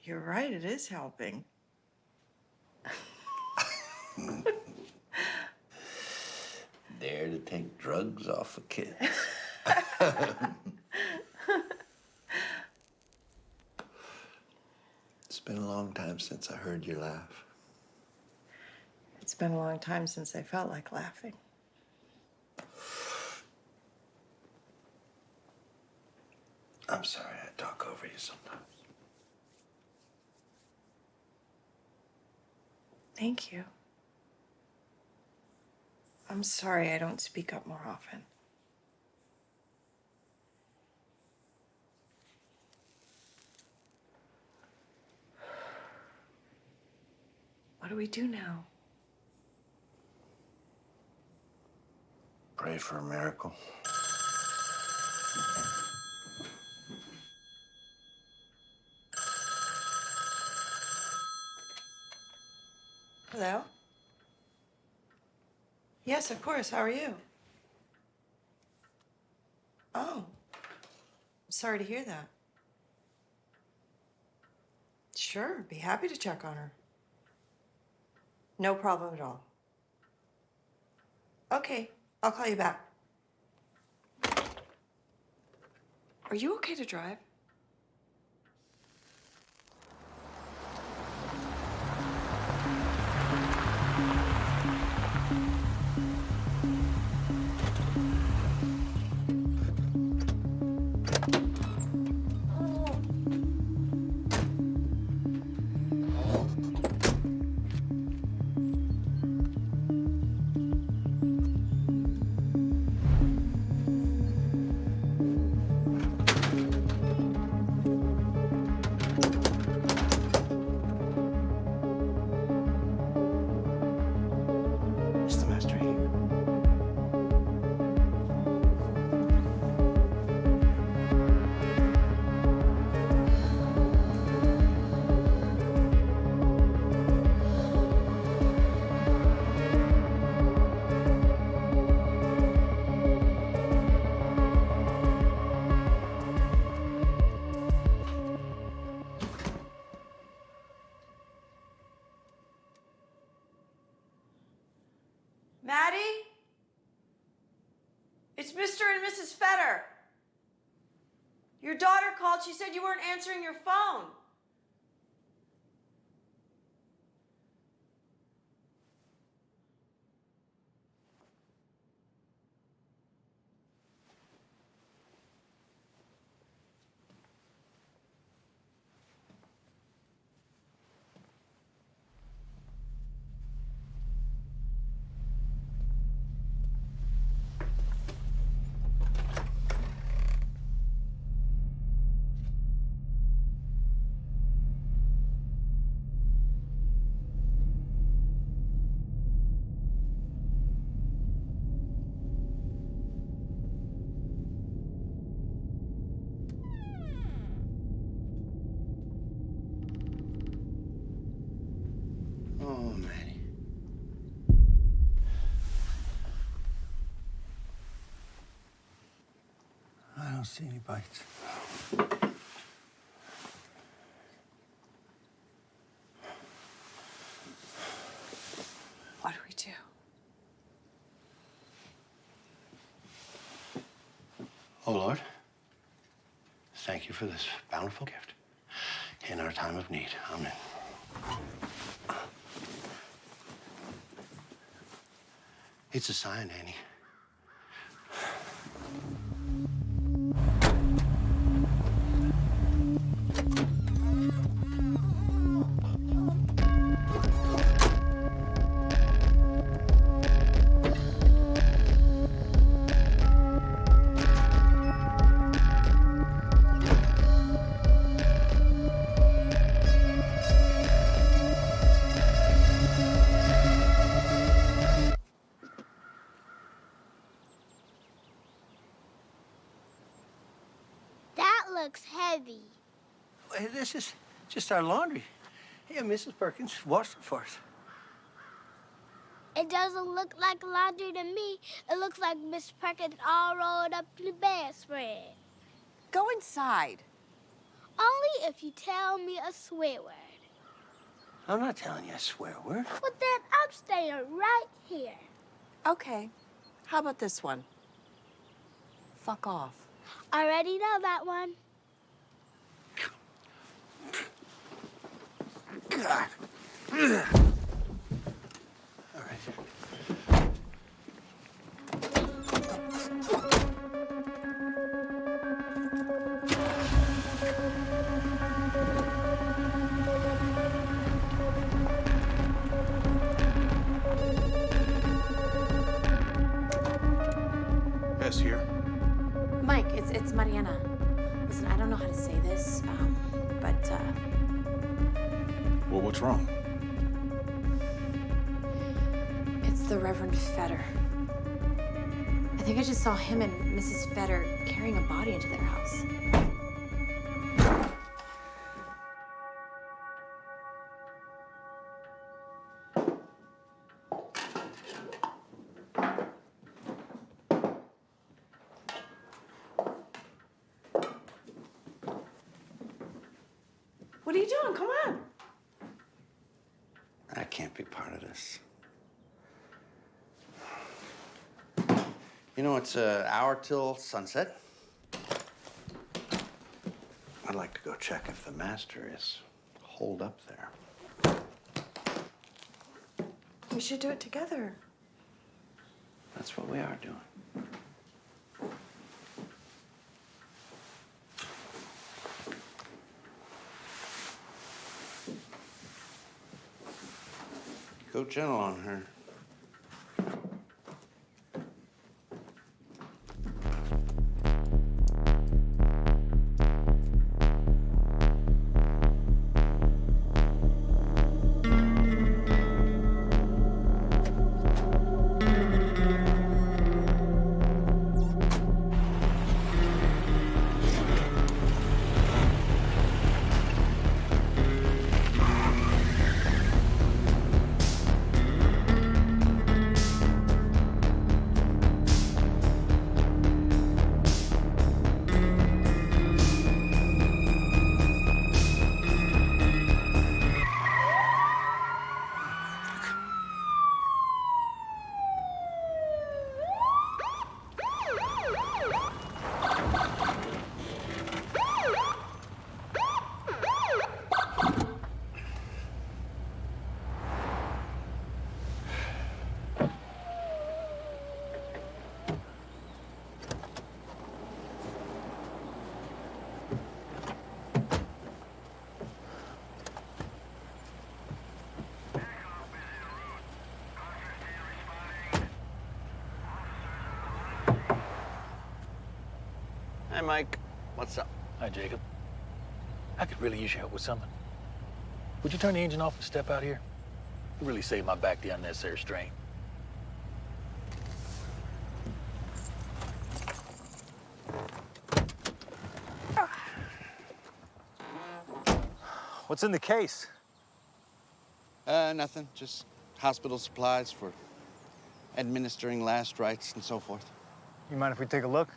You're right, it is helping. Dare to take drugs off of kids. It's been a long time since I heard you laugh. It's been a long time since I felt like laughing. I'm sorry I talk over you sometimes. Thank you. I'm sorry I don't speak up more often. What do we do now? Pray for a miracle. Hello? Yes, of course. How are you? Oh. Sorry to hear that. Sure, be happy to check on her. No problem at all. Okay, I'll call you back. Are you okay to drive? Is the master here? Maddie? It's Mr. and Mrs. Fetter. Your daughter called. She said you weren't answering your phone. Oh, Maddie. I don't see any bites. What do we do? Oh, Lord, thank you for this bountiful gift in our time of need. Amen. It's a sign, Annie. That looks heavy. Hey, this is just our laundry. Yeah, Mrs. Perkins washed it for us. It doesn't look like laundry to me. It looks like Miss Perkins all rolled up in a bedspread. Go inside. Only if you tell me a swear word. I'm not telling you a swear word. Well, then I'm staying right here. Okay. How about this one? Fuck off. I already know that one. God. Ugh. All right. Yes, here. Mike, it's Mariana. Listen, I don't know how to say this, but Well, what's wrong? it's the Reverend Fetter. I think I just saw him and Mrs. Fetter carrying a body into their house. What are you doing? Come on. I can't be part of this. You know, it's an hour till sunset. I'd like to go check if the master is holed up there. We should do it together. That's what we are doing. Go gentle on her. Hey, Mike. What's up? Hi, Jacob. I could really use your help with something. Would you turn the engine off and step out here? It really saved my back the unnecessary strain. What's in the case? Nothing. Just hospital supplies for administering last rites and so forth. You mind if we take a look?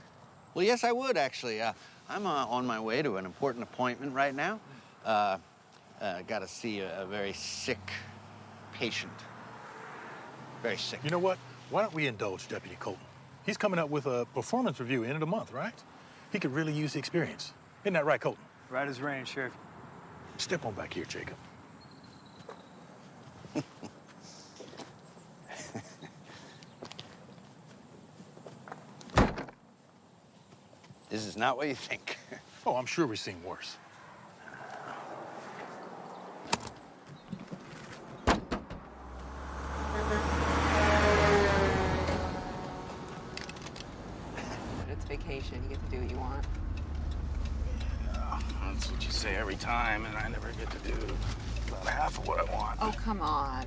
Well, yes, I would, actually. I'm on my way to an important appointment right now. Got to see a very sick patient. Very sick. You know what? Why don't we indulge Deputy Colton? He's coming up with a performance review end of the month, right? He could really use the experience. Isn't that right, Colton? Right as rain, Sheriff. Step on back here, Jacob. This is not what you think. Oh, I'm sure we've seen worse. It's vacation. You get to do what you want. Yeah, that's what you say every time, and I never get to do about half of what I want. Oh, come on.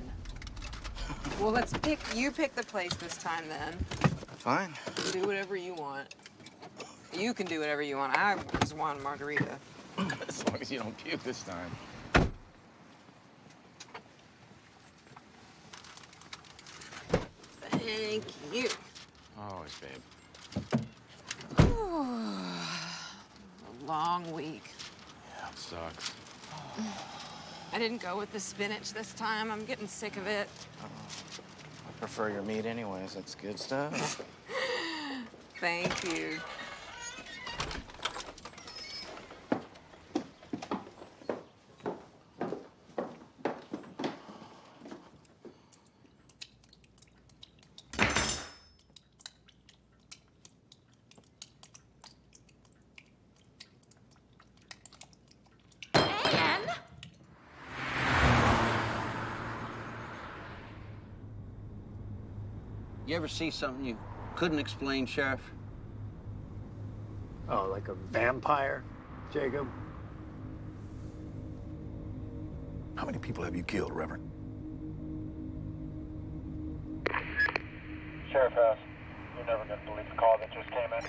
Well, you pick the place this time then. Fine. Do whatever you want. You can do whatever you want. I just want a margarita. As long as you don't puke this time. Thank you. Always, babe. A long week. Yeah, it sucks. I didn't go with the spinach this time. I'm getting sick of it. I prefer your meat anyways. That's good stuff. Thank you. You ever see something you couldn't explain, Sheriff? Oh, like a vampire, Jacob? How many people have you killed, Reverend? Sheriff House. You're never gonna believe the call that just came in.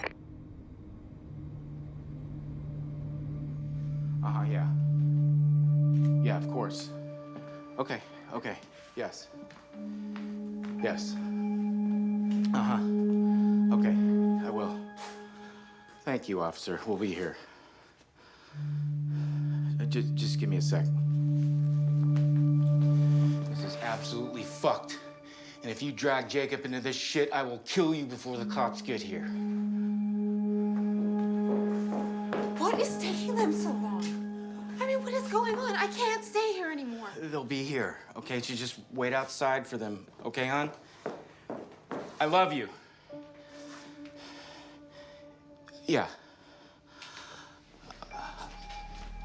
Yeah. Yeah, of course. Okay, okay, yes. Yes. Okay, I will. Thank you, officer. We'll be here. Just give me a sec. This is absolutely fucked. And if you drag Jacob into this shit, I will kill you before the cops get here. What is taking them so long? I mean, what is going on? I can't stay here anymore. They'll be here, okay? So just wait outside for them, okay, hon? I love you. Yeah.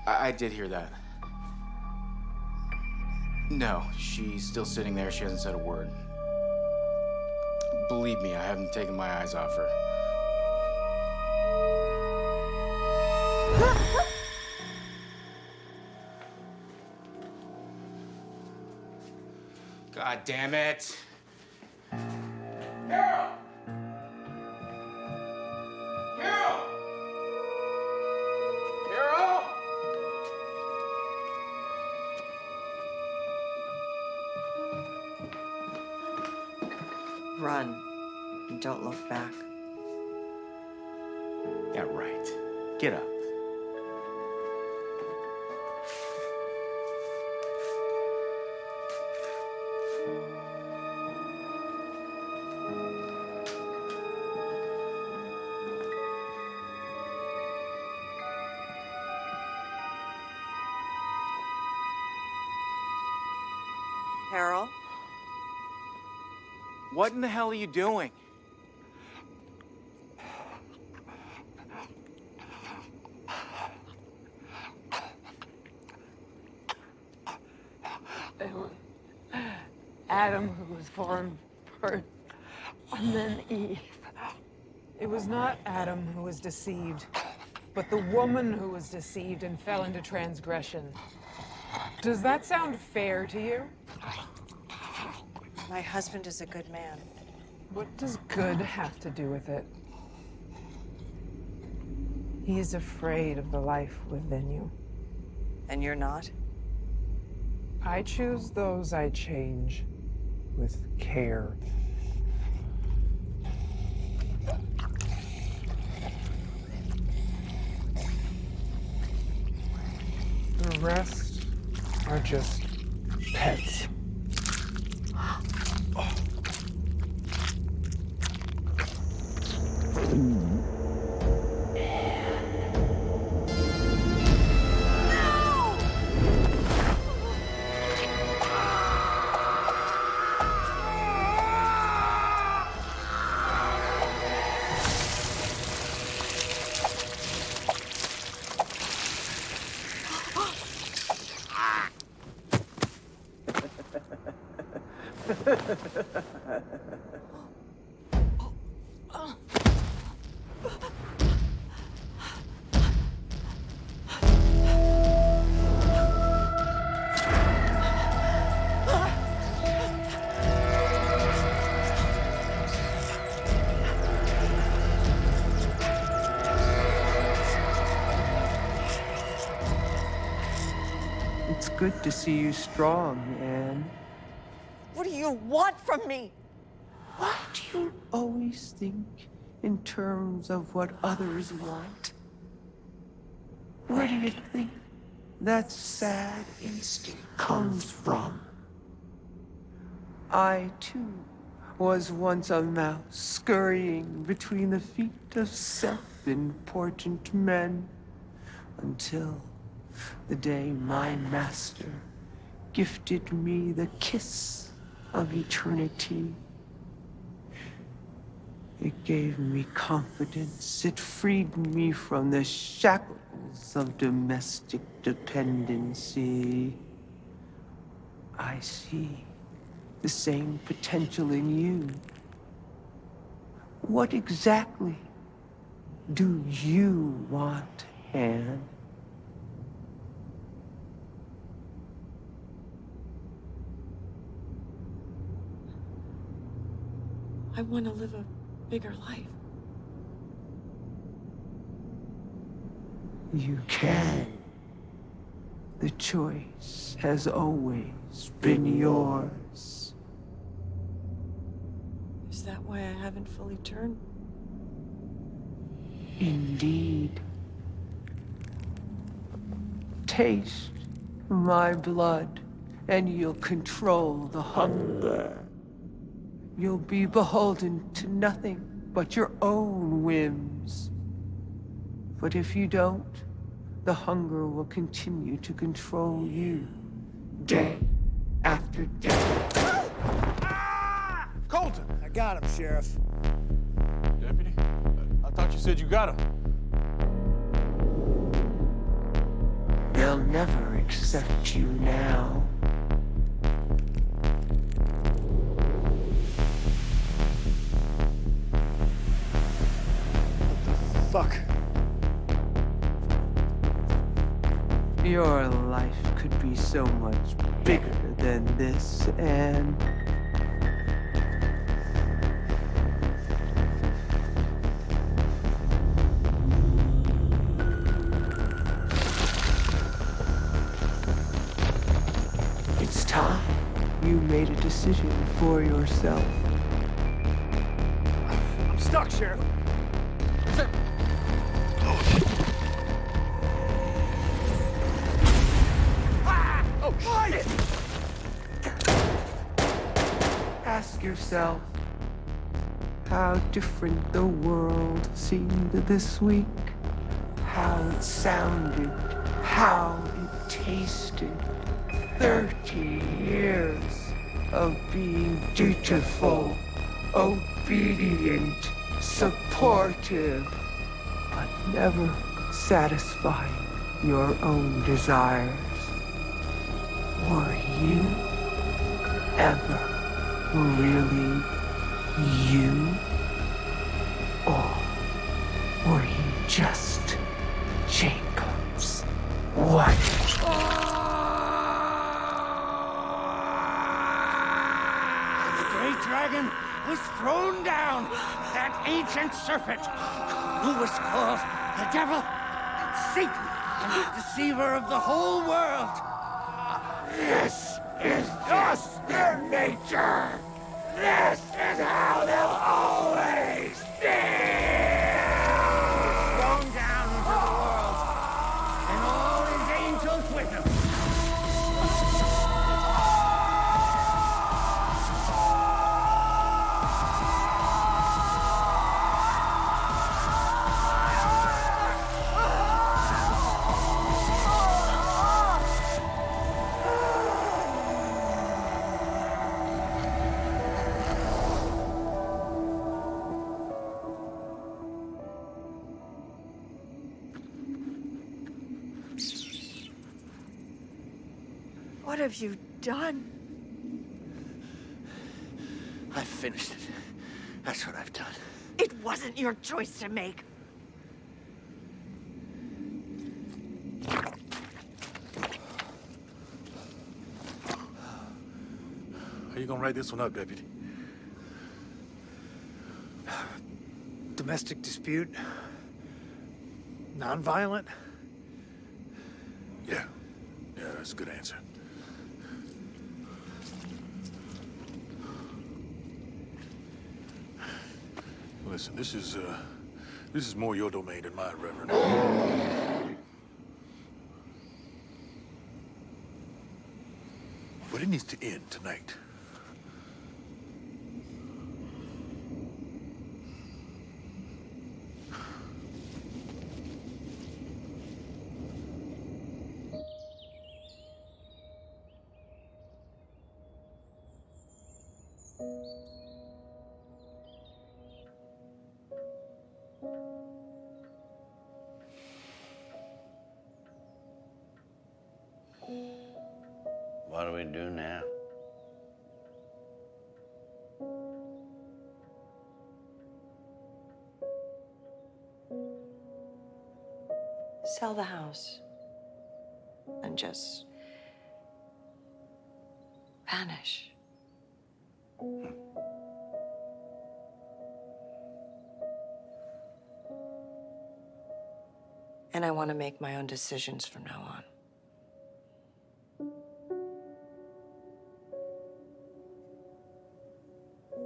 I did hear that. No, she's still sitting there. She hasn't said a word. Believe me, I haven't taken my eyes off her. God damn it. Carol! Carol! Carol! Run and don't look back. Yeah, right. Get up. Carol? What in the hell are you doing? It was Adam who was formed first, and then Eve. It was not Adam who was deceived, but the woman who was deceived and fell into transgression. Does that sound fair to you? My husband is a good man. What does good have to do with it? He is afraid of the life within you. And you're not? I choose those I change with care. The rest are just pets. It's good to see you strong, Anne. What do you want from me? Why do you always think in terms of what others want? Where do you think that sad instinct comes from? I, too, was once a mouse scurrying between the feet of self-important men until the day my master gifted me the kiss of eternity. It gave me confidence. It freed me from the shackles of domestic dependency. I see the same potential in you. What exactly do you want, Anne? I want to live a bigger life. You can. The choice has always been yours. Is that why I haven't fully turned? Indeed. Taste my blood, and you'll control the hunger. You'll be beholden to nothing but your own whims. But if you don't, the hunger will continue to control you, day after day. Colton! I got him, Sheriff. Deputy? I thought you said you got him. They'll never accept you now. Fuck. Your life could be so much bigger than this, and it's time you made a decision for yourself. I'm stuck, Sheriff. Oh, shit! Ask yourself how different the world seemed this week. How it sounded. How it tasted. 30 years of being dutiful, obedient, supportive, but never satisfying your own desires. Were you ever really you? Or were you just Jacob's wife? The great dragon was thrown down, that ancient serpent, who was called the devil, Satan, and the deceiver of the whole world. This is just their nature. This is how they'll always be. Thrown down into the world, and all his angels with him. What have you done? I've finished it. That's what I've done. It wasn't your choice to make. How you gonna write this one up, Deputy? Domestic dispute. Nonviolent. Yeah. Yeah, that's a good answer. Listen, this is more your domain than mine, Reverend. But it needs to end tonight. What do we do now? Sell the house and just vanish. And I want to make my own decisions from now on.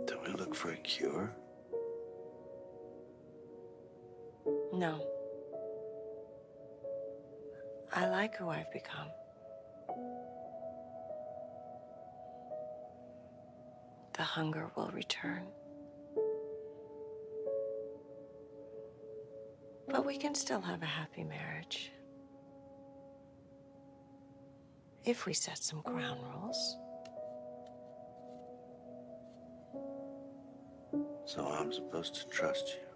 Do we look for a cure? No. I like who I've become. The hunger will return. But we can still have a happy marriage. If we set some ground rules. So I'm supposed to trust you.